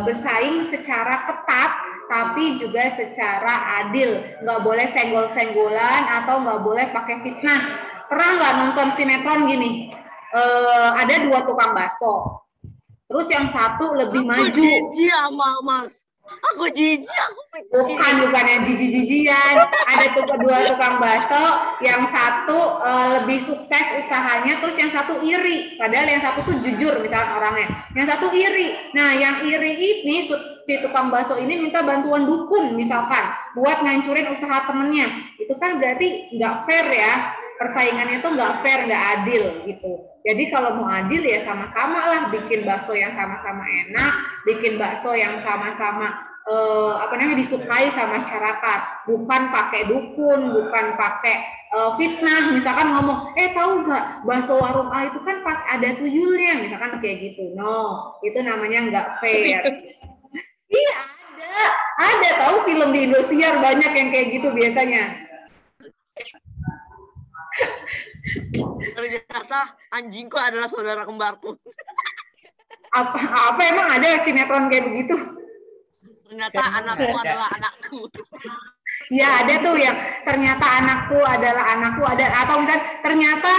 bersaing secara ketat, tapi juga secara adil. Nggak boleh senggol-senggolan atau nggak boleh pakai fitnah. Pernah nggak nonton sinetron gini? Ada 2 tukang bakso. Terus yang satu lebih maju. Jijik sama Mas. Aku jijik. Bukan yang jijik-jijian. Ada 2 tukang bakso, yang satu lebih sukses usahanya, terus yang satu iri. Padahal yang satu tuh jujur misalnya orangnya. Yang satu iri. Nah, yang iri ini si tukang bakso ini minta bantuan dukun misalkan buat ngancurin usaha temennya. Itu kan berarti nggak fair ya. Persaingannya tuh nggak fair, nggak adil gitu. Jadi kalau mau adil ya sama-sama lah, bikin bakso yang sama-sama enak, bikin bakso yang sama-sama disukai sama masyarakat, bukan pakai dukun, bukan pakai fitnah. Misalkan ngomong, tahu nggak bakso warung A itu kan ada tuyulnya, misalkan kayak gitu. No, itu namanya nggak fair. Iya ada tahu film di Indosiar banyak yang kayak gitu biasanya. Ternyata anjingku adalah saudara kembarku. Apa emang ada sinetron kayak begitu? Ternyata anakku adalah anakku. Ya ada tuh yang ternyata anakku adalah anakku, ada, atau misalnya ternyata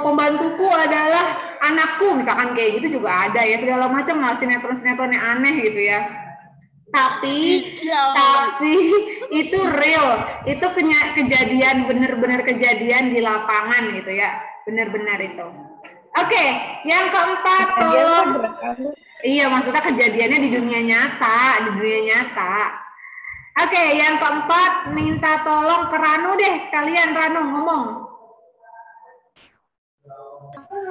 pembantuku adalah anakku, misalkan kayak gitu juga ada ya, segala macam lah sinetron-sinetron yang aneh gitu ya. Tapi Itu real, itu kejadian, benar-benar kejadian di lapangan gitu ya, benar-benar itu. Oke, yang keempat tolong. Iya, maksudnya kejadiannya di dunia nyata, Oke, yang keempat minta tolong ke Ranu deh sekalian, Ranu ngomong.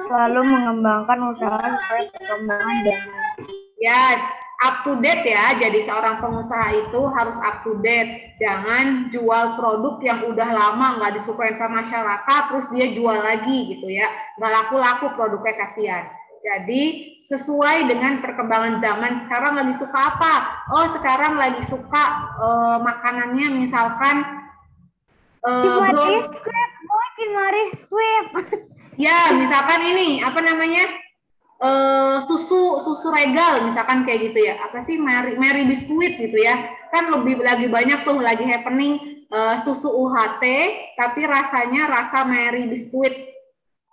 Selalu mengembangkan usaha supaya perkembangan zaman. Yes, up to date ya. Jadi seorang pengusaha itu harus up to date. Jangan jual produk yang udah lama nggak disukai sama masyarakat, terus dia jual lagi gitu ya. Nggak laku-laku produknya, kasihan. Jadi sesuai dengan perkembangan zaman. Sekarang lagi suka apa? Oh, sekarang lagi suka makanannya misalkan Kimari squib. Ya, misalkan ini apa namanya? Susu regal misalkan kayak gitu ya. Apa sih Mary biskuit gitu ya. Kan lagi banyak tuh lagi happening susu UHT tapi rasanya rasa Mary biskuit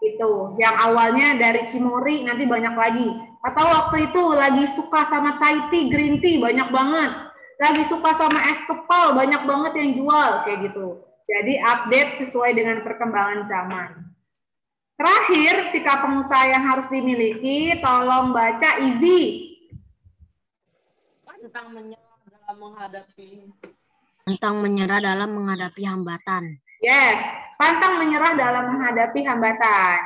gitu. Yang awalnya dari Cimory nanti banyak lagi. Atau waktu itu lagi suka sama Thai tea, green tea banyak banget. Lagi suka sama es kepal banyak banget yang jual kayak gitu. Jadi update sesuai dengan perkembangan zaman. Terakhir, sikap pengusaha yang harus dimiliki, tolong baca Izzy. Tentang menyerah dalam menghadapi hambatan. Yes, pantang menyerah dalam menghadapi hambatan.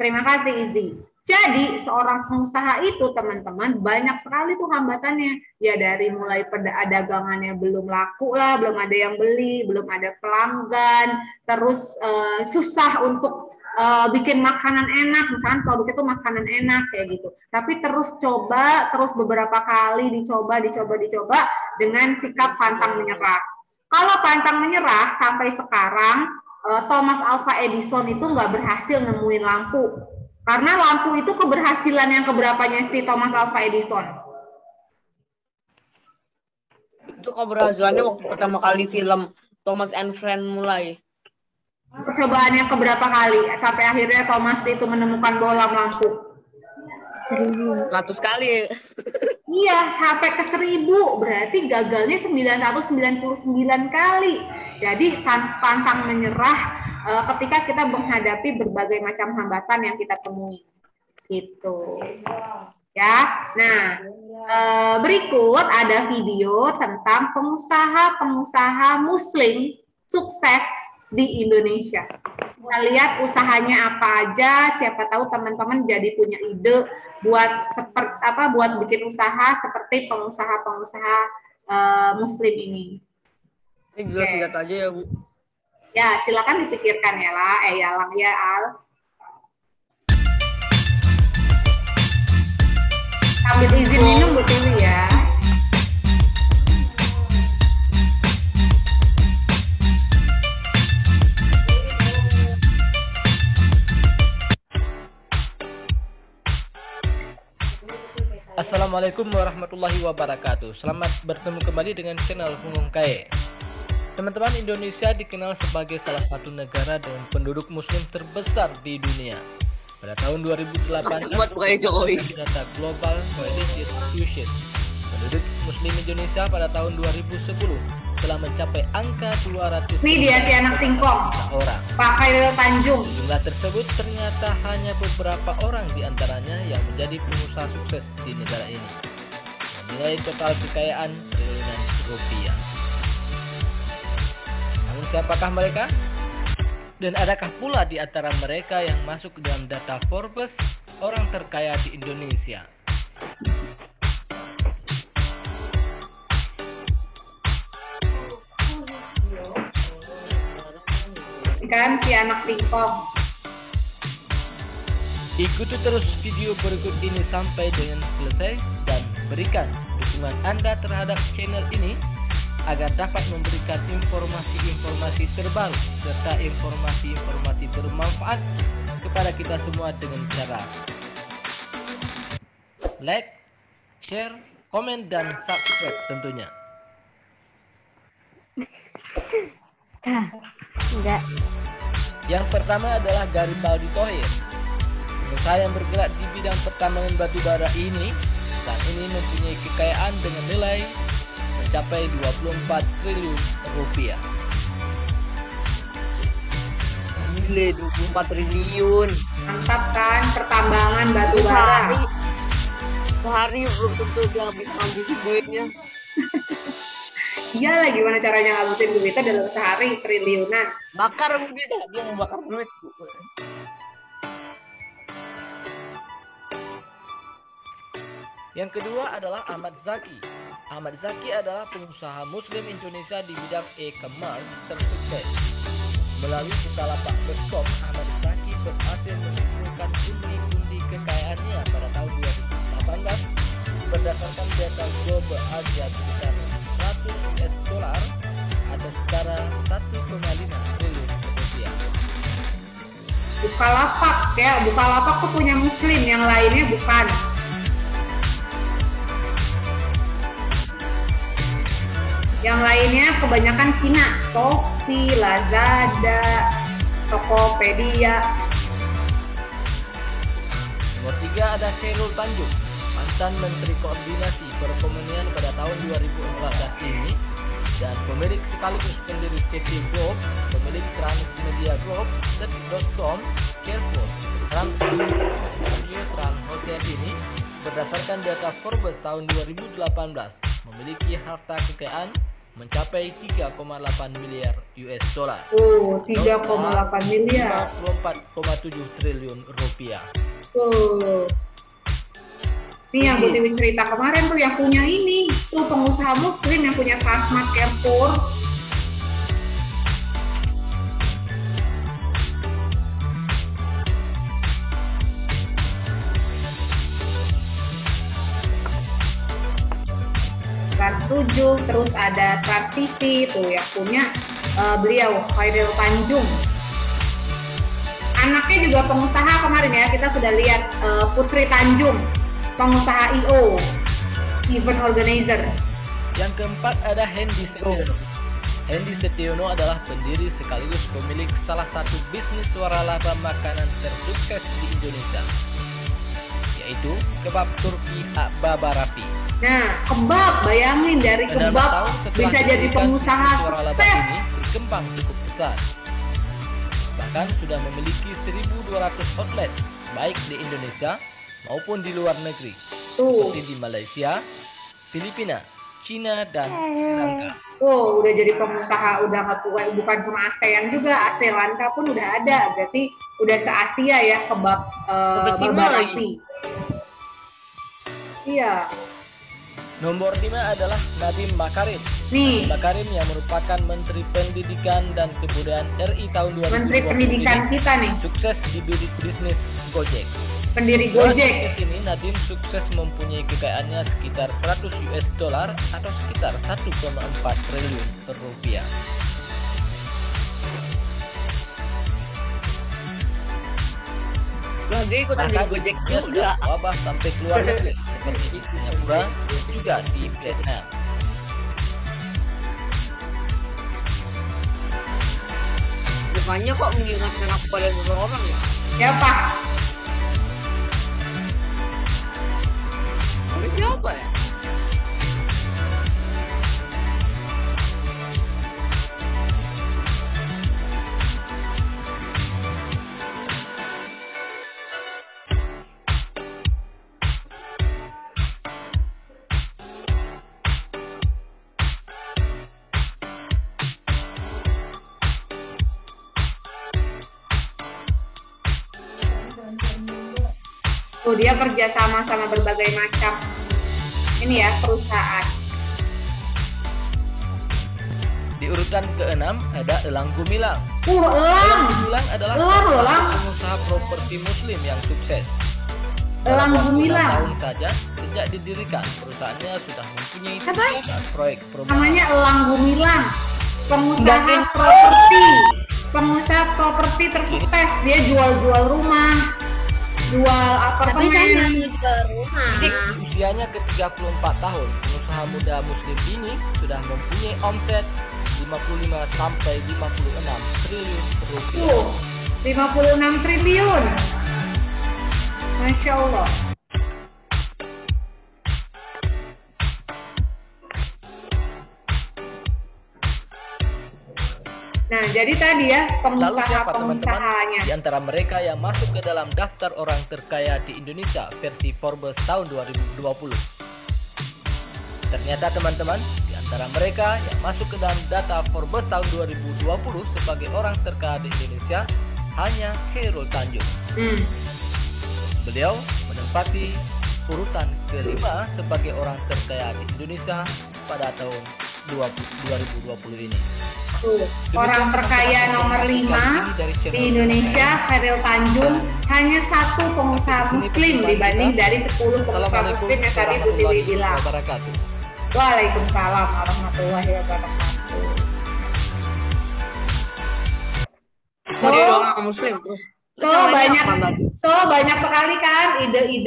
Terima kasih Izzy. Jadi, seorang pengusaha itu, teman-teman, banyak sekali tuh hambatannya. Ya, dari mulai dagangannya belum laku lah, belum ada yang beli, belum ada pelanggan, terus susah untuk bikin makanan enak, misalkan produk itu makanan enak kayak gitu. Tapi terus beberapa kali dicoba dengan sikap pantang menyerah. Kalau pantang menyerah sampai sekarang Thomas Alva Edison itu nggak berhasil nemuin lampu. Karena lampu itu keberhasilan yang keberapanya si Thomas Alva Edison. Itu keberhasilannya waktu pertama kali film Thomas and Friends mulai. Percobaannya keberapa kali sampai akhirnya Thomas itu menemukan bohlam lampu? 100 kali. Iya, sampai ke 1000, berarti gagalnya 999 kali. Jadi pantang menyerah ketika kita menghadapi berbagai macam hambatan yang kita temui. Gitu. Ya. Nah, berikut ada video tentang pengusaha Muslim sukses di Indonesia. Kita lihat usahanya apa aja, siapa tahu teman-teman jadi punya ide buat bikin usaha seperti pengusaha-pengusaha Muslim ini. Ini lihat aja ya, Bu. Ya, silakan dipikirkan ya lah, Lang ya Al. Sambil izin minum Bu Tiwi ya. Assalamualaikum warahmatullahi wabarakatuh. Selamat bertemu kembali dengan channel Hungong Kae. Teman-teman, Indonesia dikenal sebagai salah satu negara dengan penduduk muslim terbesar di dunia. Pada tahun 2008, data Global Religious Fusions, penduduk muslim Indonesia pada tahun 2010 telah mencapai angka 200 Ini dia si anak singkong, orang. Pak Khairil Tanjung. Jumlah tersebut ternyata hanya beberapa orang di antaranya yang menjadi pengusaha sukses di negara ini. Yang nilai total kekayaan triliunan rupiah. Namun siapakah mereka? Dan adakah pula di antara mereka yang masuk ke dalam data Forbes orang terkaya di Indonesia? Kan si anak singkong. Ikuti terus video berikut ini sampai dengan selesai dan berikan dukungan Anda terhadap channel ini agar dapat memberikan informasi-informasi terbaru serta informasi-informasi bermanfaat kepada kita semua dengan cara like, share, komen, dan subscribe tentunya. Enggak. Yang pertama adalah Garibaldi Thohir. Pengusaha yang bergerak di bidang pertambangan batu bara ini saat ini mempunyai kekayaan dengan nilai mencapai 24 triliun rupiah. Gile, 24 triliun. Mantap kan, pertambangan batu Itu bara. Sehari belum tentu dia bisa ngabisin duitnya. Iyalah, gimana caranya ngabisin duitnya dalam sehari triliunan. Bakar duit, dia mau bakar duit. Yang kedua adalah Ahmad Zaki. Ahmad Zaki adalah pengusaha Muslim Indonesia di bidang e-commerce tersukses. Melalui Bukalapak.com, Ahmad Zaki berhasil mengumpulkan pundi-pundi kekayaannya pada tahun 2018 berdasarkan data Global Asia sebesar 100 US dollar atau setara 1,5 triliun rupiah. Bukalapak ya, Bukalapak tuh punya Muslim, yang lainnya bukan. Yang lainnya kebanyakan Cina, Shopee, Lazada, Tokopedia. Nomor 3 ada Khairul Tanjung, mantan Menteri Koordinasi Perekonomian pada tahun 2014 ini dan pemilik sekaligus pendiri CP Group, pemilik Transmedia Group, Detik.com, Carrefour, Transmedia, Trans Hotel ini berdasarkan data Forbes tahun 2018 memiliki harta kekayaan mencapai 3,8 miliar US dollar. Oh, 3,8 miliar. 54,7 triliun rupiah. Ini yang Bu Tiwi cerita kemarin tuh, yang punya ini tuh pengusaha Muslim yang punya Transmart, Carrefour. Trans 7, terus ada Trans TV tuh yang punya beliau Khairul Tanjung. Anaknya juga pengusaha kemarin ya, kita sudah lihat Putri Tanjung, pengusaha IO, event organizer. Yang keempat ada Hendy Setiono. Hendy Setiono adalah pendiri sekaligus pemilik salah satu bisnis waralaba makanan tersukses di Indonesia, yaitu kebab Turki Baba Rafi. Nah, kebab, bayangin dari kebab bisa jadi pengusaha sukses. Ini berkembang cukup besar. Bahkan sudah memiliki 1.200 outlet, baik di Indonesia maupun di luar negeri, seperti di Malaysia, Filipina, Cina, dan Sri Lanka. Oh, udah jadi pengusaha, udah bukan cuma ASEAN juga, Sri Lanka pun udah ada, berarti udah se-Asia ya kebab Baba Rafi. Iya. Nomor 5 adalah Nadiem Makarim. Nih, Makarim yang merupakan Menteri Pendidikan dan Kebudayaan RI tahun 2020 Menteri Pendidikan kita nih, sukses di bisnis Gojek. pendiri Dalam Gojek. bisnis ini Nadiem sukses mempunyai kekayaannya sekitar 100 US dollar atau sekitar 1,4 triliun rupiah. Lah dia ikutan jadi Gojek juga. Wabah sampai keluar negeri seperti di Singapura, juga di Vietnam. Mukanya kok mengingatkan aku pada seseorang ya? Siapa? Tapi siapa ya? Tuh, dia kerja sama berbagai macam ini ya perusahaan. Di urutan ke-6 ada Elang Gumilang. Elang. Elang Gumilang adalah Elang, salah Elang. satu pengusaha properti Muslim yang sukses. Elang Dalam waktu 6 Gumilang. tahun saja sejak didirikan, perusahaannya sudah mempunyai Apa? 13 proyek perumahan. Namanya Elang Gumilang, pengusaha properti. Pengusaha properti tersukses. Dia jual rumah, jual Tapi apartemen. saya juga rumah. Usianya ke-34 tahun, pengusaha muda Muslim ini sudah mempunyai omset 55 sampai 56 triliun rupiah. 56 triliun. Masya Allah. Nah, jadi tadi ya Lalu siapa teman-teman pengusaha-pengusahanya. di antara mereka yang masuk ke dalam daftar orang terkaya di Indonesia versi Forbes tahun 2020? Ternyata teman-teman, di antara mereka yang masuk ke dalam data Forbes tahun 2020 sebagai orang terkaya di Indonesia hanya Khairul Tanjung. Beliau menempati urutan kelima sebagai orang terkaya di Indonesia pada tahun 2020 ini. Orang terkaya nomor 5 di Indonesia, Khairul Tanjung, hanya satu pengusaha muslim dibanding dari 10 pengusaha muslim yang tadi Bu Tiwi bilang. Waalaikumsalam warahmatullahi wabarakatuh. Muslim terus. Banyak sekali kan ide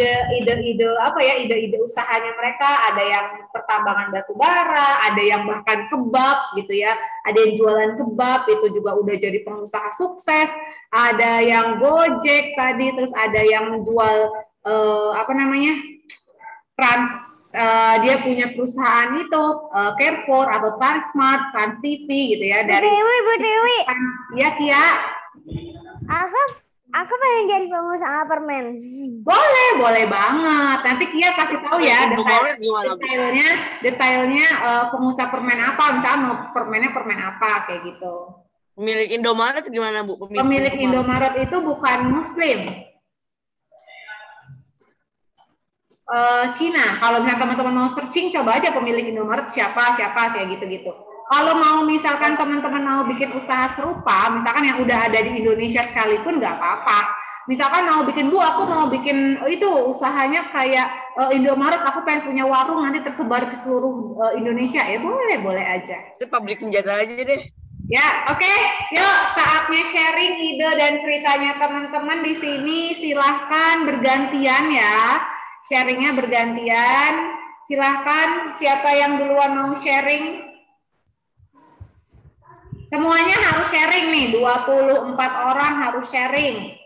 usahanya mereka. Ada yang pertambangan batu bara, ada yang bahkan kebab gitu ya, ada yang jualan kebab itu juga udah jadi pengusaha sukses, ada yang Gojek tadi, terus ada yang menjual dia punya perusahaan itu Carrefour atau Transmart, Trans TV gitu ya, dari Bu Dewi. Ya Kia. Aku pengen jadi pengusaha permen. Boleh banget. Nanti Kia kasih tahu ya detailnya pengusaha permen apa, misalnya mau permennya permen apa kayak gitu. Pemilik Indomaret gimana Bu? Pemilik Indomaret itu bukan Muslim. Cina. Kalau misalnya teman-teman mau searching, coba aja pemilik Indomaret siapa kayak gitu-gitu. Kalau mau misalkan teman-teman mau bikin usaha serupa, misalkan yang udah ada di Indonesia sekalipun nggak apa-apa. Misalkan mau bikin aku mau bikin itu usahanya kayak Indomaret, aku pengen punya warung nanti tersebar ke seluruh Indonesia, ya boleh aja. Itu pabrik senjata aja deh. Ya, oke. Yuk, saatnya sharing ide dan ceritanya teman-teman di sini. Silahkan bergantian ya. Sharingnya bergantian. Silahkan siapa yang duluan mau sharing. Semuanya harus sharing nih, 24 orang harus sharing.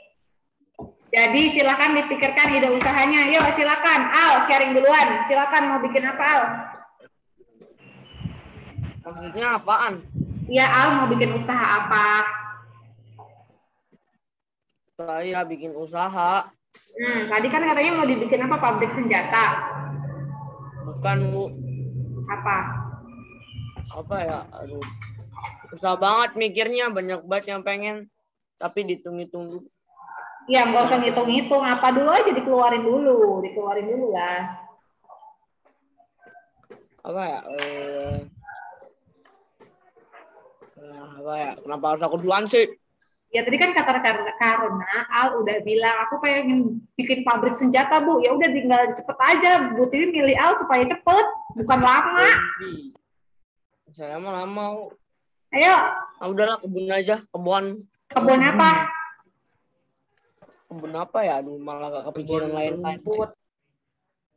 Jadi silakan dipikirkan ide usahanya. Yuk silakan, Al sharing duluan. Silakan mau bikin apa Al? Maksudnya apaan? Iya Al mau bikin usaha apa? Saya bikin usaha. Tadi kan katanya mau dibikin apa, pabrik senjata? Bukan Bu. Apa ya? Aduh. Susah banget mikirnya, banyak banget yang pengen, tapi dihitung-hitung dulu. Iya, nggak usah ngitung-ngitung, apa dulu aja dikeluarin dulu lah. Apa ya? Kenapa harus aku duluan sih? Ya tadi kan karena Al udah bilang aku pengen bikin pabrik senjata Bu, ya udah tinggal cepet aja. Bu Tiwi milih Al supaya cepet, bukan lama. Saya mah lama. Ayo. Udahlah kebun aja, kebun. Kebun apa? Kebun apa ya? Aduh, malah gak kepikiran lain-lain.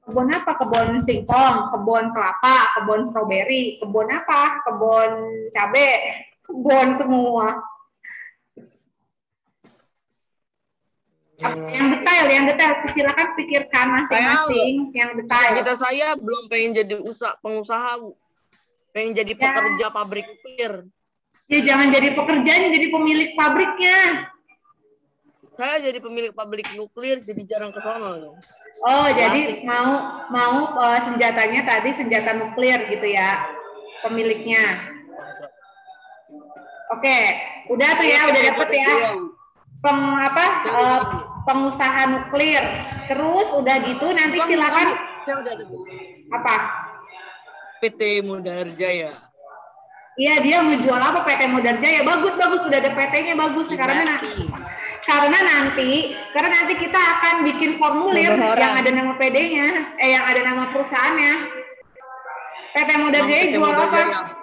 Kebun apa? Kebun singkong, kebun kelapa, kebun stroberi, kebun apa? Kebun cabe, kebun semua. Yang detail. Silakan pikirkan masing-masing yang detail. Kita saya belum pengen jadi pengusaha, Bu. Pengen jadi pekerja pabrik nuklir. Ya jangan jadi pekerjanya, jadi pemilik pabriknya. Saya jadi pemilik pabrik nuklir, jadi jarang ke sana. Oh, jadi mau senjatanya tadi senjata nuklir gitu ya, pemiliknya. Oke, udah tuh ya, udah dapet ya. Pengusaha nuklir. Terus udah gitu nanti silakan. Saya udah ada. Apa? PT Modar Jaya. Iya, dia ngejual apa PT Modar Jaya? Bagus, udah ada PT-nya bagus. Karena nanti kita akan bikin formulir yang ada nama PD-nya, yang ada nama perusahaannya. PT Modar Jaya jual apa?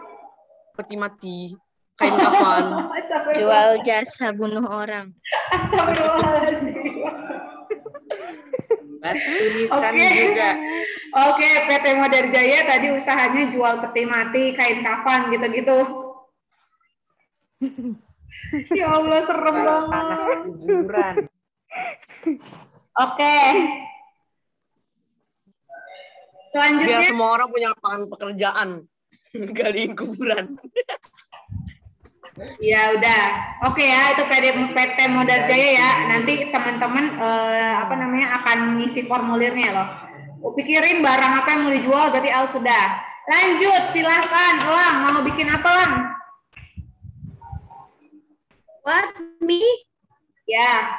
Peti mati, kain kafan. Jual jasa bunuh orang. Astagfirullahaladzim. Tulisan juga. Oke, PT Modar Jaya tadi usahanya jual peti mati, kain kafan gitu-gitu. Ya Allah, serem banget. Tanah kuburan. Oke. Selanjutnya. Biar semua orang punya lapangan pekerjaan. Gali kuburan. Ya udah, oke ya, itu PT Modal Jaya ya. Nanti teman-teman akan ngisi formulirnya loh. Pikirin barang apa yang mau dijual, berarti Al sudah. Lanjut, silahkan, Lang. Mau bikin apa, Lang? What, me? Ya.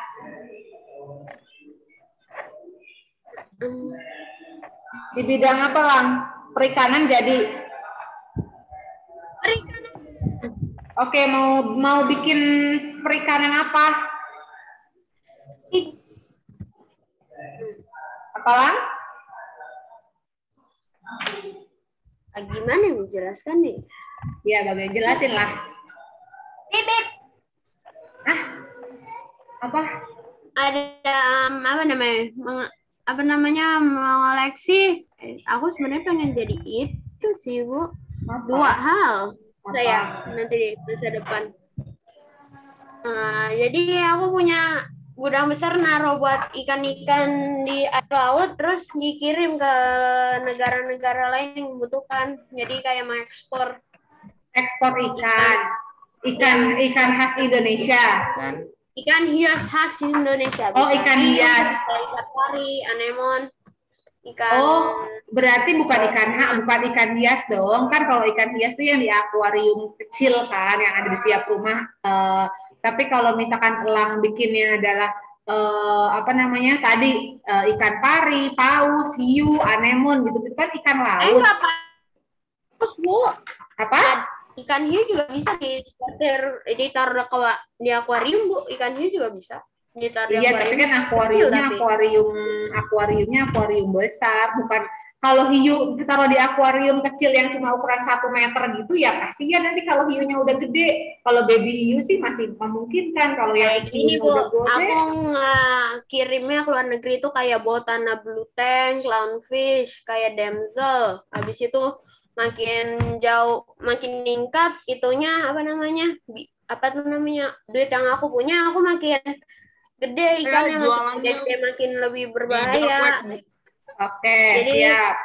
Di bidang apa, Lang? Perikanan jadi. Perikanan. Oke, mau bikin perikanan apa? Apa, Lang? Gimana yang menjelaskan nih? Ya, bagian jelasin lah. Bibit. Apa? Ada mengoleksi. Aku sebenarnya pengen jadi itu sih, Bu. Dua hal saya nanti di masa depan. Jadi aku punya gudang besar naruh buat ikan-ikan di air laut, terus dikirim ke negara-negara lain yang membutuhkan. Jadi kayak mengekspor. Ekspor ikan khas Indonesia. Ikan hias khas Indonesia. Oh, ikan hias. Ikan pari, anemon. Berarti bukan ikan hias dong. Kan kalau ikan hias itu yang di akuarium kecil kan, yang ada di tiap rumah. Tapi kalau misalkan Elang bikinnya adalah ikan pari, paus, hiu, anemon gitu kan ikan laut. Paus, Bu. Apa? Ikan hiu juga bisa ditaruh di akuarium, Bu. Ikan hiu juga bisa. Iya, tapi kan akuariumnya akuarium besar, bukan kalau hiu ditaruh di akuarium kecil yang cuma ukuran 1 meter gitu ya kasihan nanti kalau hiunya udah gede. Kalau baby hiu sih masih memungkinkan, kalau yang ini Bu, aku kirimnya ke luar negeri itu kayak botana blue tank, clownfish, kayak damsel. Habis itu makin jauh, makin meningkat itunya duit yang aku punya, aku makin gede ikannya, makin lebih berbahaya. Oke, jadi, siap.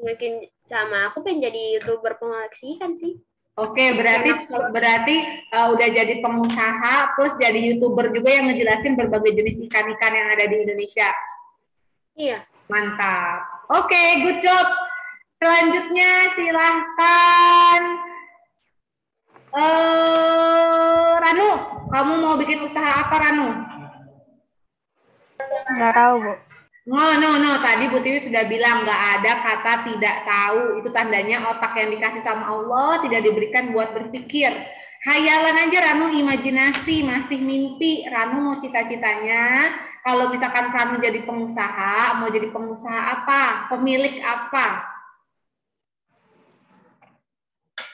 Makin sama aku pengen jadi YouTuber pengoleksi ikan sih. Oke, berarti udah jadi pengusaha plus jadi YouTuber juga yang ngejelasin berbagai jenis ikan-ikan yang ada di Indonesia. Iya. Mantap. Oke, good job. Selanjutnya silahkan Ranu, kamu mau bikin usaha apa, Ranu? Nggak tahu, Bu. No. Tadi Bu Tiwi sudah bilang nggak ada kata tidak tahu. Itu tandanya otak yang dikasih sama Allah tidak diberikan buat berpikir. Hayalan aja, Ranu, imajinasi, masih mimpi. Ranu mau cita-citanya, kalau misalkan Ranu jadi pengusaha, mau jadi pengusaha apa? Pemilik apa?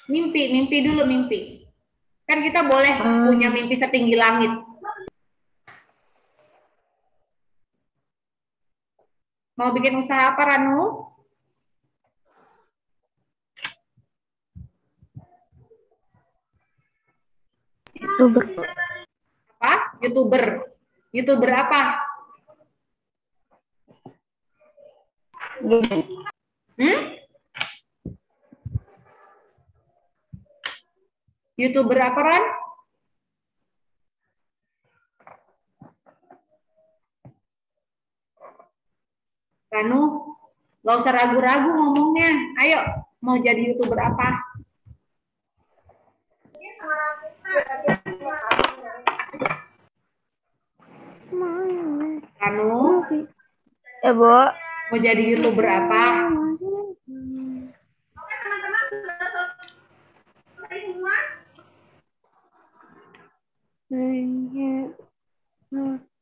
Mimpi dulu, mimpi. Kan kita boleh punya mimpi setinggi langit. Mau bikin usaha apa, Ranu? YouTuber. Apa? YouTuber apa? YouTuber apa, Ran? Ranu, gak usah ragu-ragu ngomongnya. Ayo, mau jadi YouTuber apa? Ranu? Ya, Bu. Mau jadi YouTuber apa?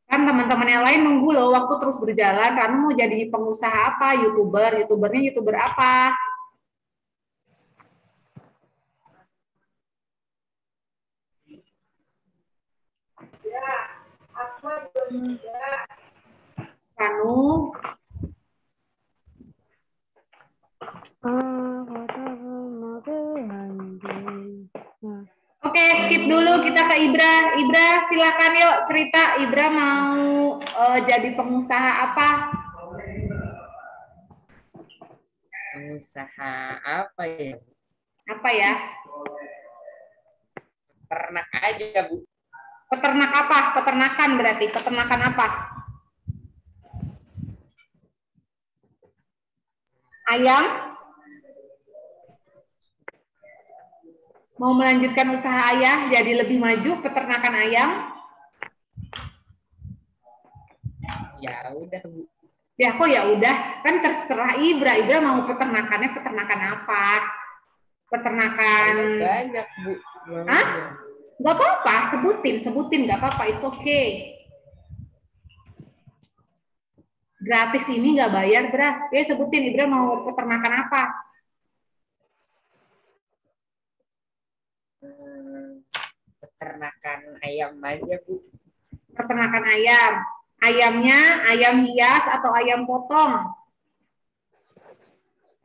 Kan teman-teman yang lain nunggu loh, waktu terus berjalan. Ranu mau jadi pengusaha apa? YouTubernya YouTuber apa? Ranu? Oke, skip dulu kita ke Ibra. Ibra, silakan yuk cerita. Ibra mau jadi pengusaha apa? Pengusaha apa ya? Apa ya? Ternak aja, Bu. Peternak apa? Peternakan berarti. Peternakan apa? Ayam? Mau melanjutkan usaha ayah jadi lebih maju peternakan ayam? Ya udah, Bu. Ya kok ya udah, kan terserah Ibra. Ibra mau peternakannya peternakan apa? Peternakan Banyak, Bu. Hah? Gak apa-apa, sebutin gak apa-apa, it's okay. Gratis ini gak bayar, Bra. Ya sebutin, Ibra mau peternakan apa? Peternakan ayam aja, Bu. Peternakan ayam. Ayamnya ayam hias atau ayam potong?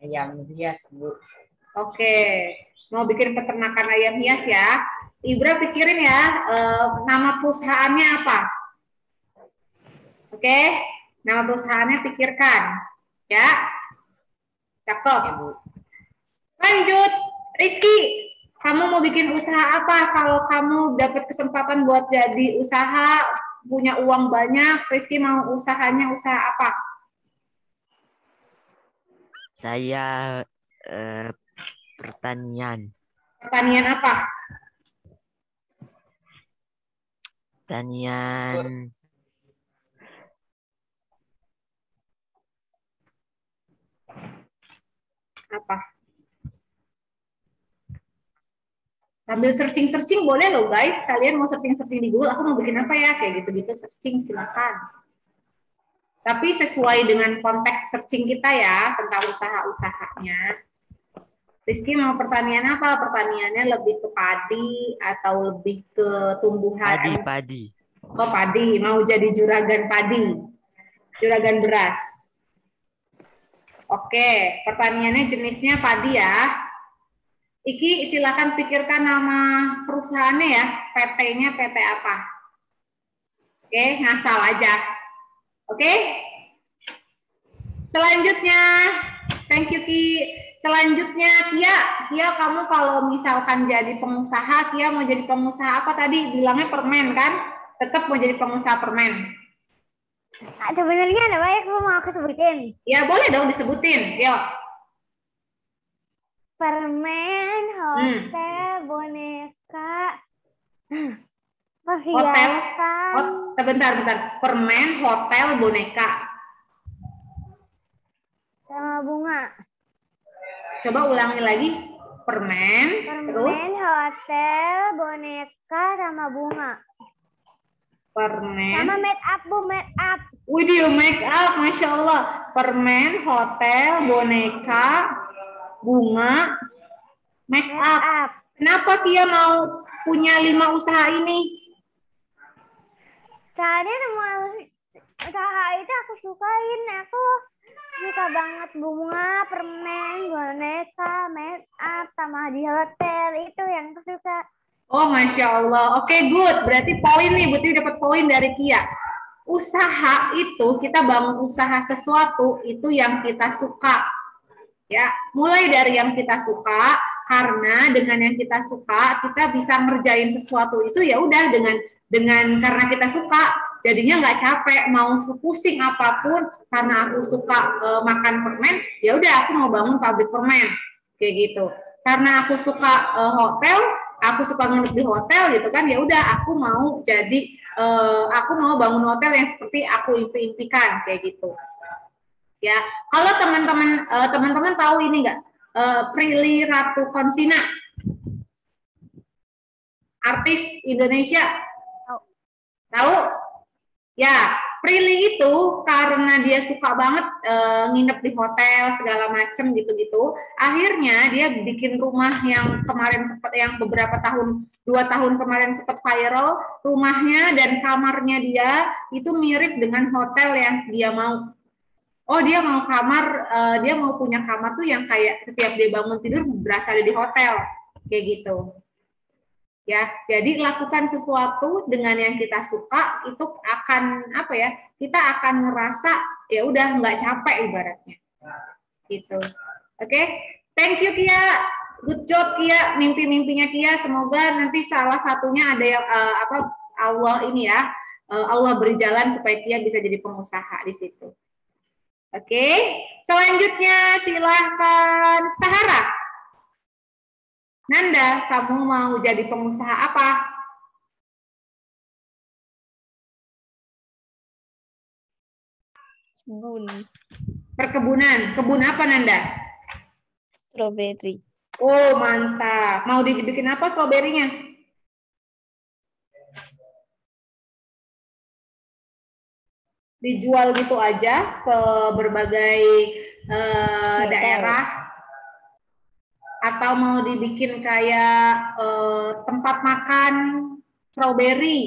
Ayam hias, Bu. Oke, mau bikin peternakan ayam hias ya. Ibra pikirin ya, nama perusahaannya apa? Oke, nama perusahaannya pikirkan. Ya, cakep. Ya, Bu. Lanjut, Rizky. Kamu mau bikin usaha apa? Kalau kamu dapat kesempatan buat jadi usaha, punya uang banyak, Rizky mau usahanya usaha apa? Saya pertanian. Pertanian apa? Pertanian Apa? Sambil searching-searching boleh loh guys. Kalian mau searching-searching di Google, aku mau bikin apa ya? Kayak gitu-gitu searching, silakan. Tapi sesuai dengan konteks searching kita ya, tentang usaha-usahanya. Rizky mau pertanian apa? Pertaniannya lebih ke padi atau lebih ke tumbuhan? padi. Oh padi, mau jadi juragan padi, juragan beras. Oke, pertaniannya jenisnya padi ya. Iki silakan pikirkan nama perusahaannya ya, PT-nya PT apa? Oke, ngasal aja. Oke? Selanjutnya, thank you Ki. Selanjutnya Kia kamu kalau misalkan jadi pengusaha, Kia mau jadi pengusaha apa tadi? Bilangnya permen kan? Tetap mau jadi pengusaha permen. Sebenarnya ada banyak lu mau aku sebutin. Ya boleh dong disebutin, yuk. Permen, hotel, boneka, Hotel, perhiasan. bentar. Permen, hotel, boneka. Sama bunga. Coba ulangi lagi. Permen, terus hotel, boneka, sama bunga. Permen. Sama make up, Bu, make up. Widih, make up, Masya Allah. Permen, hotel, boneka, bunga, make up. Kenapa Kia mau punya 5 usaha ini? Soalnya semua usaha itu aku sukain. Aku suka banget bunga, permen, boneka, make up, sama di hotel. Itu yang aku suka. Oh, Masya Allah. Oke, good. Berarti poin nih, berarti dapat poin dari Kia. Usaha itu, kita bangun usaha sesuatu, itu yang kita suka. Ya, mulai dari yang kita suka, karena dengan yang kita suka, kita bisa ngerjain sesuatu itu ya udah dengan karena kita suka, jadinya nggak capek, mau pusing apapun, karena aku suka makan permen, ya udah aku mau bangun pabrik permen, kayak gitu. Karena aku suka hotel, aku suka nginep di hotel gitu kan, ya udah aku mau jadi aku mau bangun hotel yang seperti aku impikan kayak gitu. Ya, kalau teman-teman tahu ini nggak, Prilly Latuconsina, artis Indonesia, tahu? Ya, Prilly itu karena dia suka banget nginep di hotel segala macem gitu-gitu, akhirnya dia bikin rumah yang kemarin yang beberapa tahun, 2 tahun kemarin sempat viral, rumahnya dan kamarnya dia itu mirip dengan hotel yang dia mau. Oh, dia mau kamar, dia mau punya kamar tuh yang kayak setiap dia bangun tidur berasa ada di hotel, kayak gitu. Ya, jadi lakukan sesuatu dengan yang kita suka, itu akan apa ya? Kita akan ngerasa ya udah nggak capek ibaratnya, gitu. Oke, thank you Kia. Good job Kia, mimpi-mimpinya Kia. Semoga nanti salah satunya ada yang Allah ini ya, Allah beri jalan supaya Kia bisa jadi pengusaha di situ. Oke, selanjutnya silahkan Sahara. Nanda, kamu mau jadi pengusaha apa? Kebun. Perkebunan. Kebun apa Nanda? Strawberry. Oh, mantap. Mau dibikin apa stroberinya? Dijual gitu aja ke berbagai daerah? Atau mau dibikin kayak tempat makan stroberi?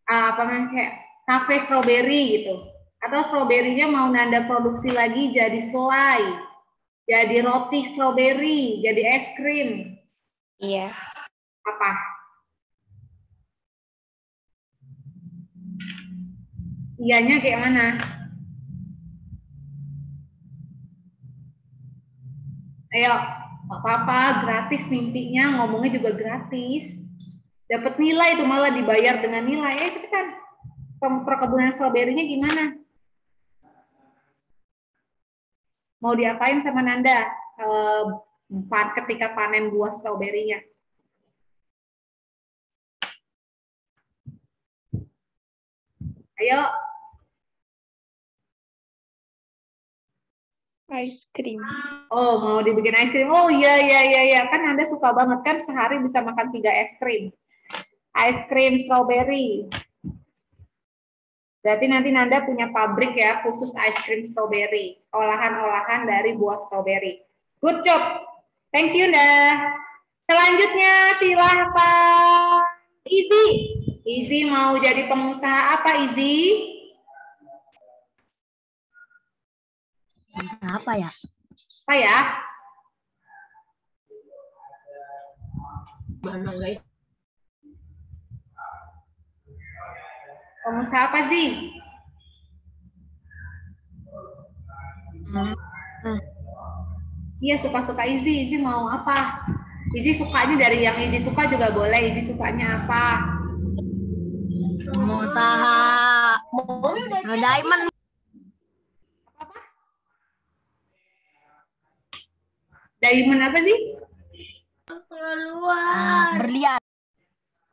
Apa namanya, kayak kafe stroberi gitu? Atau stroberinya mau Nanda produksi lagi jadi selai? Jadi roti stroberi, jadi es krim. Iya. Apa? Iyanya kayak mana? Ayo, apa-apa, gratis mimpinya, ngomongnya juga gratis. Dapat nilai itu malah dibayar dengan nilai. Ayo cepetan. Perkebunan stroberinya gimana? Mau diapain sama Nanda ketika panen buah stroberinya? Ayo. Ice cream. Oh, mau dibikin es krim. Oh iya. Kan Nanda suka banget kan sehari bisa makan 3 es krim. Es krim strawberry. Berarti nanti Nanda punya pabrik ya khusus es krim strawberry. Olahan-olahan dari buah strawberry. Good job. Thank you, Nanda. Selanjutnya silahkan Izzy. Izzy mau jadi pengusaha apa, Izzy? Apa ya? Apa ya? Mana guys? Pengusaha apa sih? Iya, suka-suka Izzy. Izzy mau apa? Izzy sukanya dari yang Izzy suka juga boleh. Izzy sukanya apa? Pengusaha diamond. Diamond apa sih? Berlian.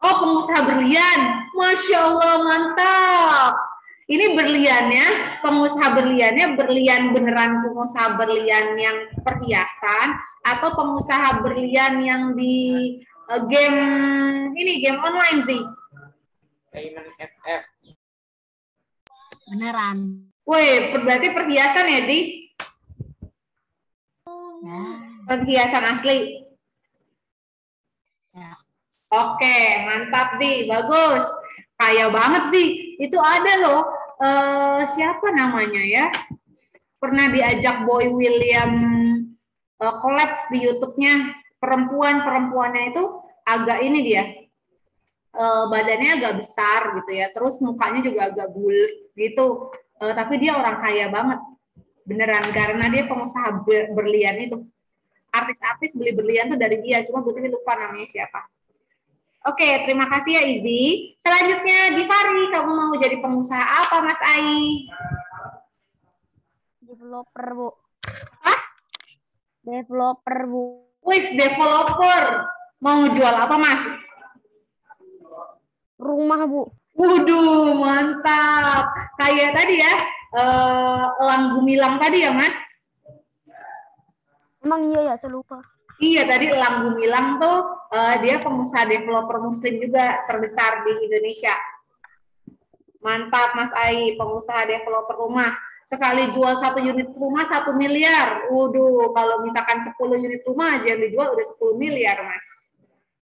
Oh, pengusaha berlian. Masya Allah, mantap. Ini berliannya, pengusaha berliannya berlian beneran pengusaha berlian yang perhiasan atau pengusaha berlian yang di game ini, game online sih? Diamond FF. Beneran. Woi, berarti perhiasan ya, Di? Ya. Perhiasan asli. Ya. Oke, mantap sih, bagus. Kaya banget sih. Itu ada loh, siapa namanya ya? Pernah diajak Boy William collabs di YouTube-nya. Perempuannya itu agak ini dia, badannya agak besar gitu ya. Terus mukanya juga agak bulat gitu. Tapi dia orang kaya banget. Beneran, karena dia pengusaha berlian itu. Artis-artis beli berlian tuh dari dia, cuma Putri lupa namanya siapa. Oke, terima kasih ya Izzy. Selanjutnya Givari, kamu mau jadi pengusaha apa Mas Ai? Developer, Bu. Hah? Developer, Bu. Wis, developer. Mau jual apa Mas? Rumah, Bu. Waduh, mantap. Kayak tadi ya, Elang Gumilang tadi ya Mas? Emang iya ya, saya lupa. Iya, tadi Elang Gumilang tuh dia pengusaha developer muslim juga terbesar di Indonesia. Mantap Mas Ai, pengusaha developer rumah. Sekali jual 1 unit rumah 1 miliar. Waduh, kalau misalkan 10 unit rumah aja yang dijual udah 10 miliar Mas.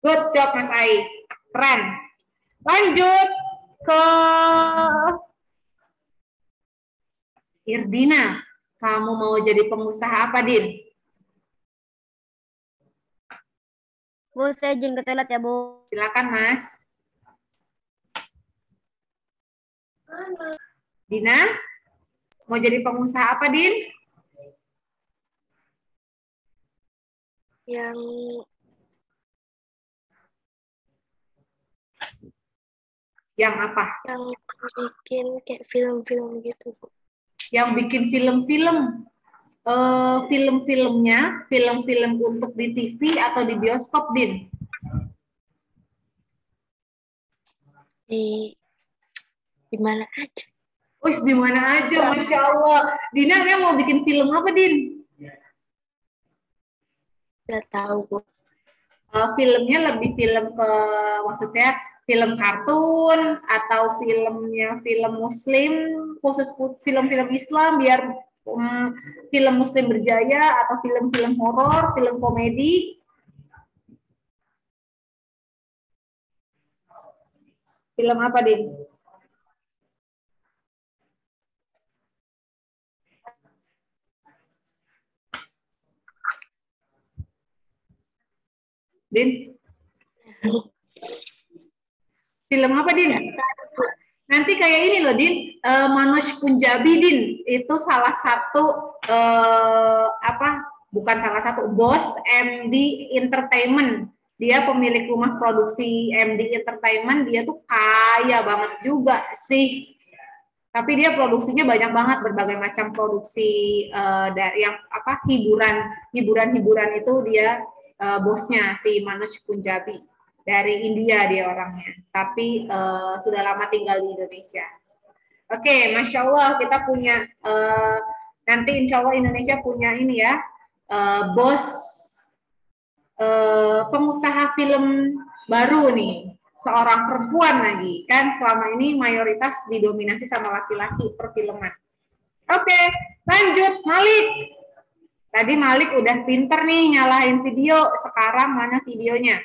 Good job Mas Ai, keren. Lanjut ke Irdina. Kamu mau jadi pengusaha apa, Din? Bu, saya izin ke toilet ya, Bu. Silakan, Mas. Dina, mau jadi pengusaha apa, Din? Yang Yang apa? yang bikin kayak film-film gitu, Bu. Yang bikin film-film. Film-filmnya, film-film untuk di TV atau di bioskop, Din? Di mana aja. Wis di mana aja, Masya Allah. Dina mau bikin film apa, Din? Gak tahu, Bu. Filmnya lebih film ke, maksudnya film kartun atau filmnya film Muslim, khusus film-film Islam biar film Muslim berjaya atau film-film horor, film komedi. Film apa, Din? Din? Film apa, Din? Nanti kayak ini loh, Din. Manoj Punjabi, Din. Itu salah satu, bukan salah satu, bos MD Entertainment. Dia pemilik rumah produksi MD Entertainment. Dia tuh kaya banget juga sih. Tapi dia produksinya banyak banget, berbagai macam produksi dari yang hiburan itu dia bosnya, si Manoj Punjabi. Dari India dia orangnya, tapi sudah lama tinggal di Indonesia. Oke, Masya Allah kita punya, nanti Insya Allah Indonesia punya ini ya, bos pengusaha film baru nih, seorang perempuan lagi, kan selama ini mayoritas didominasi sama laki-laki perfilman. Oke, lanjut, Malik. Tadi Malik udah pinter nih nyalahin video, sekarang mana videonya?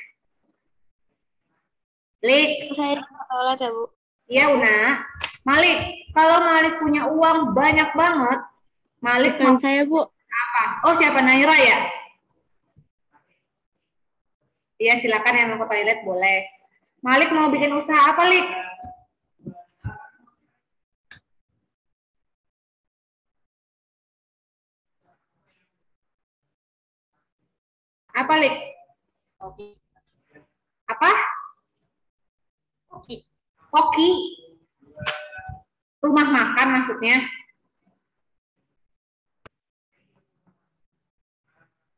Lik, Saya sholat ya, Bu. Iya, Una. Malik, kalau Malik punya uang banyak banget, Malik Bukan saya, Bu. apa? Oh, siapa, Naira ya? Iya, silakan yang mau ke toilet boleh. Malik mau bikin usaha apa, Lik? Apa, Lik? Oke. Apa? Oke. Koki. Rumah makan maksudnya.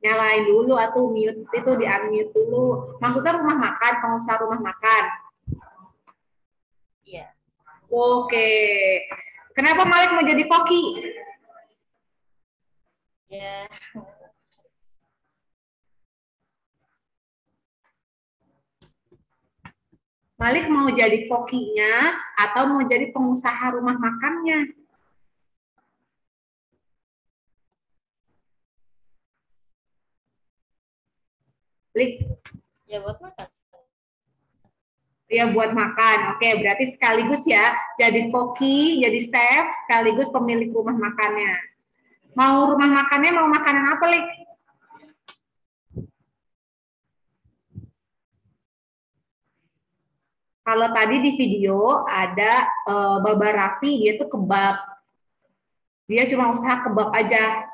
Nyalain dulu atau mute itu, di unmute dulu. Maksudnya rumah makan, pengusaha rumah makan. Iya. Oke. Kenapa Malik mau jadi koki? Ya. Malik mau jadi kokinya atau mau jadi pengusaha rumah makannya? Lik. Ya buat makan. Ya buat makan. Oke, berarti sekaligus ya jadi koki, jadi chef, sekaligus pemilik rumah makannya. Mau rumah makannya mau makanan apa, Lik? Kalau tadi di video ada Baba Raffi, dia tuh kebab. Dia cuma usaha kebab aja.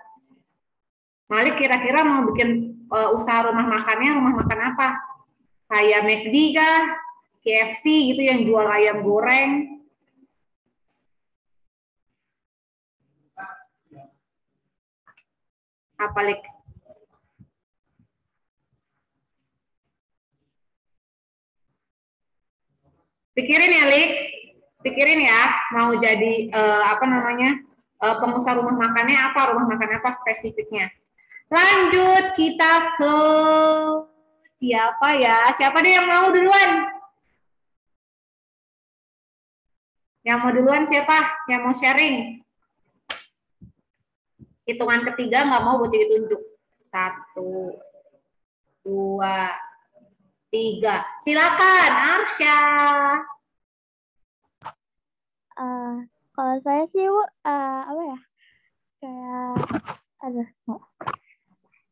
Malik kira-kira mau bikin usaha rumah makan apa? Kayak McD kah? KFC gitu yang jual ayam goreng. Apa, Lik? Pikirin ya, Lik. Pikirin ya, mau jadi pengusaha rumah makannya apa? Rumah makan apa spesifiknya? Lanjut kita ke siapa ya? Siapa deh yang mau duluan? Yang mau duluan siapa? Yang mau sharing? Hitungan ketiga nggak mau buat ditunjuk. 1, 2, 3. Silakan, Arsya. Kalau saya sih, Bu,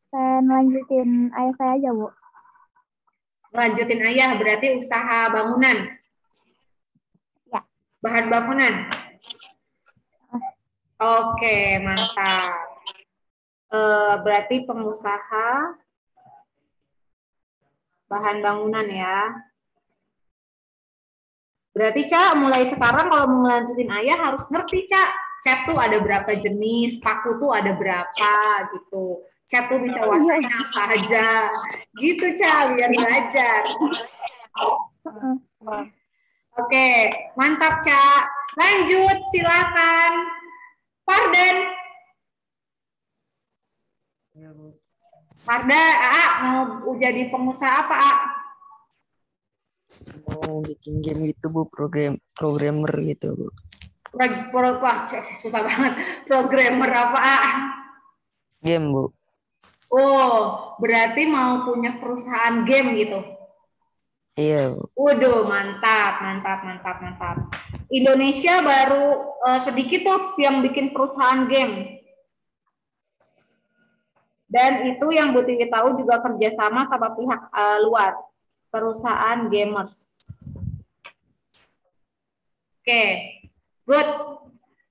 saya lanjutin ayah saya aja, Bu. Lanjutin ayah berarti usaha bangunan. Ya. Bahan bangunan. Oke, mantap. Berarti pengusaha Bahan bangunan ya. Berarti Ca, mulai sekarang kalau mau ngelanjutin ayah harus ngerti Ca. Cat tuh ada berapa jenis, paku tuh ada berapa gitu. Cat tuh bisa warnanya apa aja. Gitu Ca, biar belajar. Oke, mantap Ca. Lanjut, silakan. Fardan. Farda, mau jadi pengusaha apa, A? Mau bikin game gitu Bu, programmer gitu Bu. Wah, susah banget. Programmer apa, A? Game Bu. Oh, berarti mau punya perusahaan game gitu? Iya Bu. Waduh, mantap. Indonesia baru sedikit tuh yang bikin perusahaan game. Dan itu yang Bu Tiwi tahu juga kerjasama sama pihak luar, perusahaan gamers. Oke, good.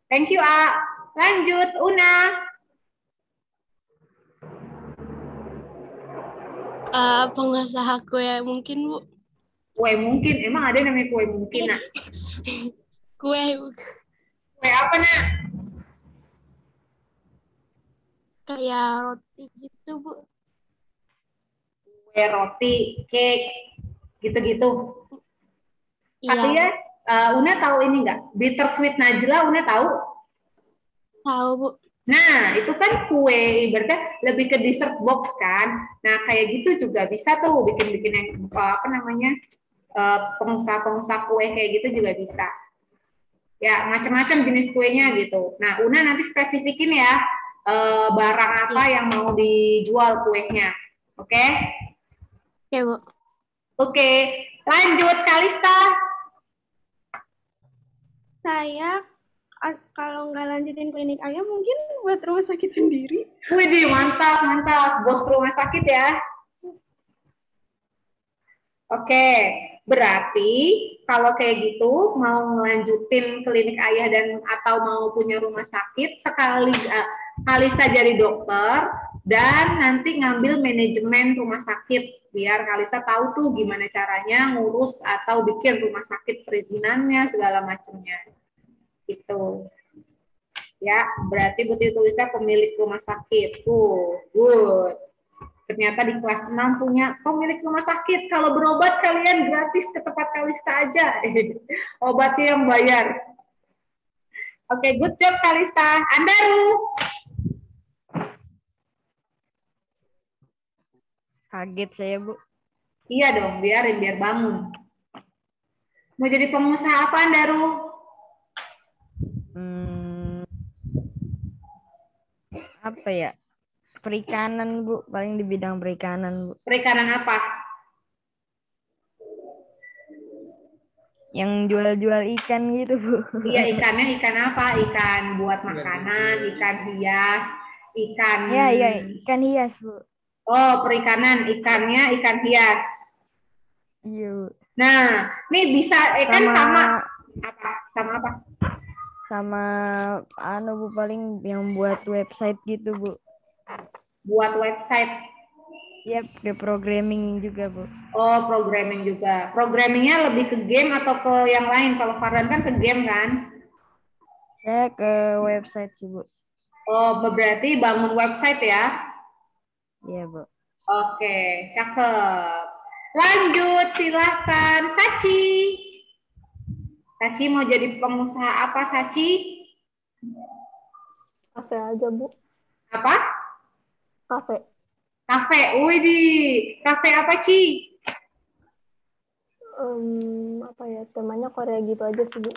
Thank you, A. Lanjut, Una. Pengusaha kue mungkin, Bu. Kue mungkin, emang ada namanya kue mungkin, Nak? Kue apa, Nak? kayak roti gitu, Bu. Kue roti, cake, gitu-gitu. Iya. Katanya, Una tahu ini nggak? Bittersweet Najla, Una tahu? Tahu, Bu. Nah, itu kan kue, ibaratnya lebih ke dessert box kan. Nah, kayak gitu juga bisa tuh bikin-bikin yang pengusaha-pengusaha kue kayak gitu juga bisa. Ya, macam-macam jenis kuenya gitu. Nah, Una nanti spesifikin ya barang apa yang mau dijual kuenya. Oke? Oke, Bu. Oke, lanjut Kalista. Saya kalau nggak lanjutin klinik ayam mungkin buat rumah sakit sendiri. Widih, mantap. Bos rumah sakit ya. Oke, berarti kalau kayak gitu mau ngelanjutin klinik ayah dan atau mau punya rumah sakit sekali Kalista jadi dokter dan nanti ngambil manajemen rumah sakit biar Kalista tahu tuh gimana caranya ngurus atau bikin rumah sakit perizinannya segala macamnya. Itu ya, berarti Buti Tulisa pemilik rumah sakit. Good. Ternyata di kelas 6 punya pemilik rumah sakit. Kalau berobat kalian gratis ke tempat Kalista aja. Obatnya yang bayar. Oke, good job Kalista. Andaru. Kaget saya, Bu. Iya dong, biar bangun. Mau jadi pengusaha apa, Andaru? Apa ya? Perikanan, Bu. Paling di bidang perikanan, Bu. Perikanan apa? Yang jual-jual ikan gitu, Bu. Iya, ikannya ikan apa? Ikan buat makanan, ikan hias, ikan... Iya, ikan hias, Bu. Oh, perikanan, ikannya ikan hias. Iya, Bu. Nah, ini bisa sama apa? Sama apa? Sama Bu, paling yang buat website gitu, Bu. Buat website? Yap, ke programming juga, Bu. Oh, programming juga. Programmingnya lebih ke game atau ke yang lain? Kalau Fardan kan ke game kan? Saya ke website sih, Bu. Oh, berarti bangun website ya? Iya, Bu. Oke, cakep. Lanjut, silahkan. Sachi. Sachi mau jadi pengusaha apa, Sachi? Kafe aja, Bu. Apa? Kafe. Kafe, widih. Kafe apa, Ci? Apa ya, temanya Korea gitu aja sih, Bu.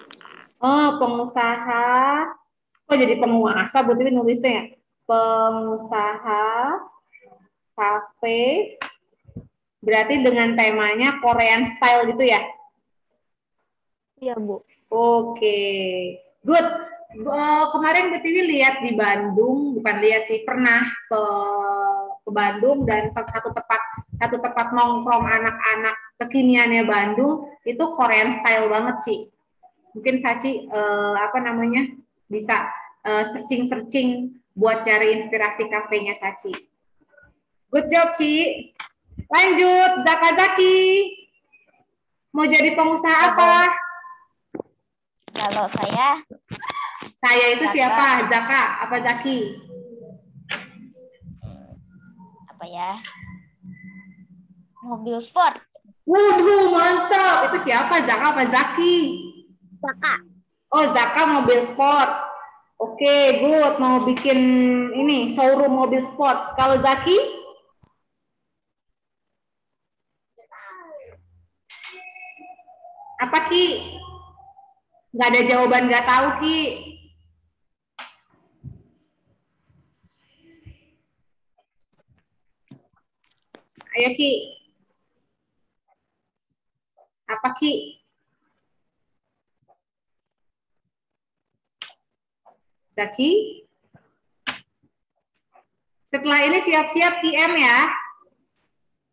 Oh, pengusaha. Kok jadi penguasa, Bu Tiwi nulisnya ya? Pengusaha kafe. Berarti dengan temanya Korean style gitu ya? Iya, Bu. Oke. Good. Kemarin Bu Tiwi lihat di Bandung, bukan lihat sih, pernah ke Bandung dan satu tempat nongkrong anak-anak kekiniannya Bandung itu Korean style banget sih. Mungkin Sachi bisa searching buat cari inspirasi kafenya Sachi. Good job, Ci. Lanjut, Zaki. Mau jadi pengusaha apa? Kalau saya itu Zaka. siapa? Zaka apa Zaki? Apa ya? Mobil sport. Waduh, mantap. Itu siapa? Zaka apa Zaki? Zaka. Oh, Zaka mobil sport. Oke, good. Mau bikin ini showroom mobil sport. Kalau Zaki? Apa Ki? Nggak ada jawaban, nggak tahu Ki. Ayo Ki. Apa Ki? Zaki? Setelah ini siap-siap QM ya.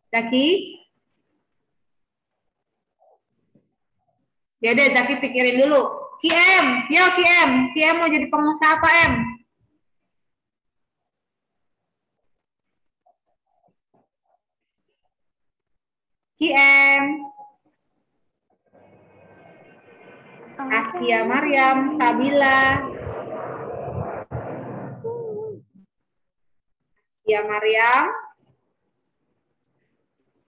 Zaki? Ya udah Zaki pikirin dulu. QM, yo QM. QM mau jadi pengusaha apa M? QM. Askia Mariam, Sabila. Askia Mariam.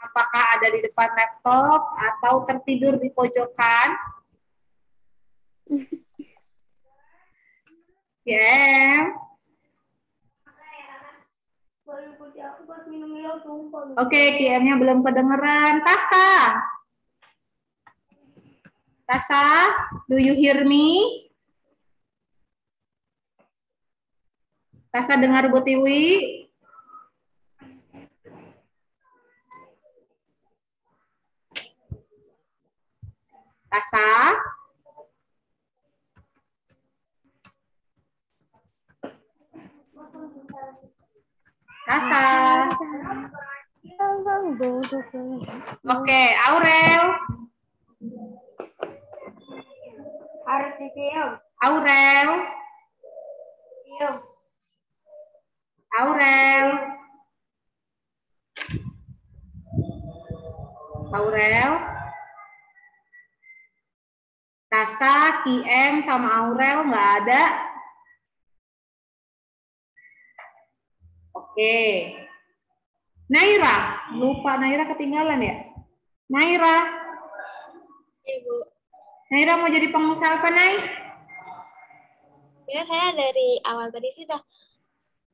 Apakah ada di depan laptop atau tertidur di pojokan? QM. Oke, QM-nya belum kedengeran. Tasa, do you hear me? Tasa dengar Bu Tiwi? Tasa? Tasa? Oke, Aurel? Harus dikium. Aurel? Aurel? Aurel? Tasa, QM, sama Aurel nggak ada. Oke. Naira, lupa Naira ketinggalan ya? Naira. Iya, Bu. Naira mau jadi pengusaha apa, Nay? Ya, saya dari awal tadi sih udah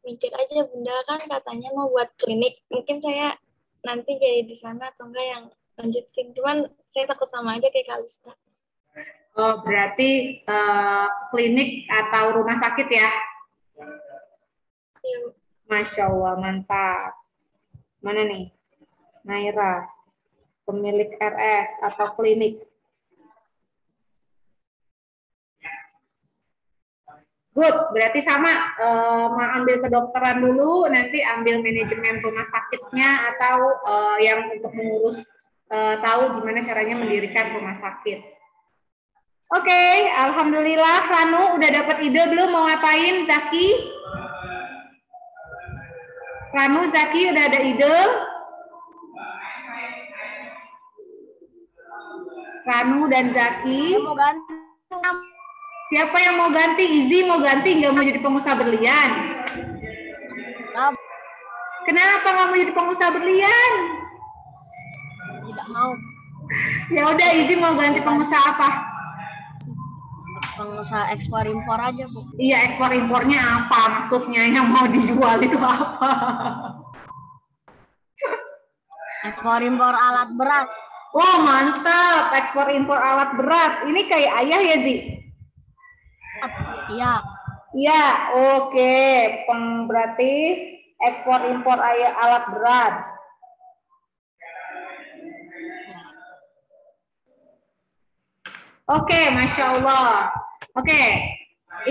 mikir aja, Bunda kan katanya mau buat klinik. Mungkin saya nanti jadi di sana atau enggak yang lanjutin. Cuman saya takut sama aja kayak Kalista. Oh, berarti klinik atau rumah sakit ya? Iya, Bu. Masya Allah, mantap. Mana nih? Naira, pemilik RS atau klinik? Good, berarti sama. Mau ambil kedokteran dulu, nanti ambil manajemen rumah sakitnya atau yang untuk mengurus tahu gimana caranya mendirikan rumah sakit. Oke, alhamdulillah. Ranu udah dapat ide belum mau ngapain? Zaki? Ranu, Zaki udah ada ide? Ranu dan Zaki. Siapa yang mau ganti? Izzy mau ganti, nggak mau jadi pengusaha berlian? Kenapa nggak mau jadi pengusaha berlian? Tidak mau. Ya udah, Izzy mau ganti pengusaha apa? Pengusaha ekspor impor aja, Bu. Iya, ekspor impornya apa? Maksudnya yang mau dijual itu apa? Ekspor impor alat berat. Wah, mantap. Ekspor impor alat berat. Ini kayak ayah ya, Zi? Iya. Iya, oke. Berarti ekspor impor alat berat. Oke, Masya Allah. Oke.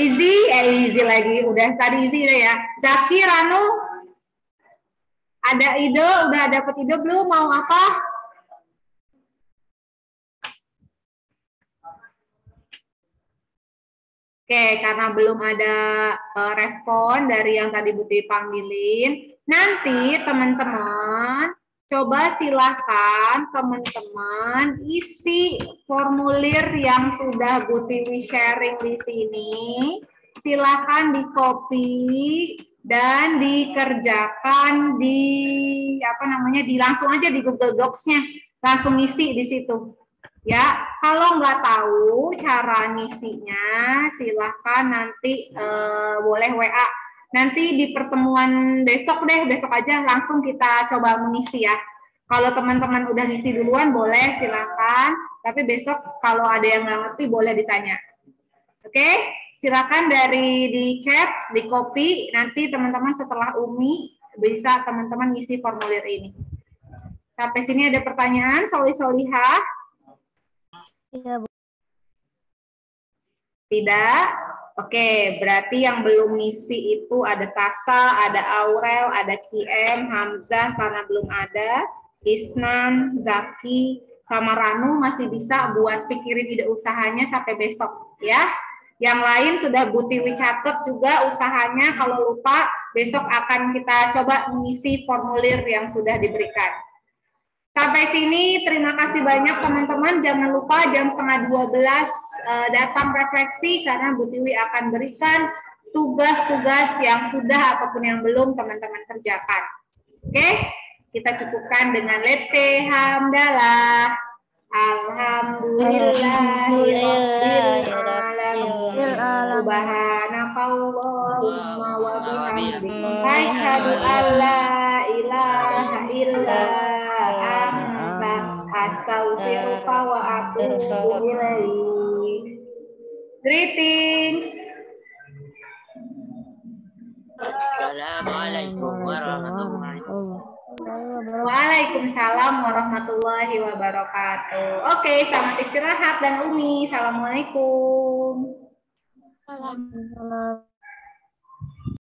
Izzy lagi. Udah tadi Izzy udah ya. Zaki, Ranu, ada ide? Udah dapet ide belum? Mau apa? Oke, karena belum ada respon dari yang tadi Buti panggilin, nanti teman-teman Coba silakan teman-teman isi formulir yang sudah Bu Tiwi sharing di sini. Silakan di-copy dan dikerjakan di langsung aja di Google Docs-nya, langsung isi di situ. Ya, kalau nggak tahu cara ngisinya, silakan nanti boleh WA. Nanti di pertemuan besok aja langsung kita coba mengisi ya. Kalau teman-teman udah ngisi duluan boleh silakan, tapi besok kalau ada yang nggak ngerti boleh ditanya. Oke, silakan dari di chat, di copy, nanti teman-teman setelah Umi bisa teman-teman ngisi formulir ini. Sampai sini ada pertanyaan, Solihah? Iya, Bu. Tidak? Oke, berarti yang belum ngisi itu ada Tasa, ada Aurel, ada Kiem, Hamzah karena belum ada, Isnan, Zaki, sama Ranu masih bisa buat pikirin ide usahanya sampai besok ya. Yang lain sudah Bu Tiwi catat juga usahanya, kalau lupa besok akan kita coba mengisi formulir yang sudah diberikan. Sampai sini, terima kasih banyak teman-teman. Jangan lupa jam 11:30 datang refleksi karena Bu Tiwi akan berikan tugas-tugas yang sudah ataupun yang belum teman-teman kerjakan. Oke, kita cukupkan dengan let's say hamdalah. Alhamdulillahirrahmanirrahim. Subhanakallahumma wa bihamdika asyhadu an la ilaha illa astaghfiruka wa atubu ilaik. Greetings. Assalamualaikum warahmatullahi wabarakatuh. Waalaikumsalam warahmatullahi wabarakatuh. Oke, selamat istirahat dan Umi. Assalamualaikum. Salam.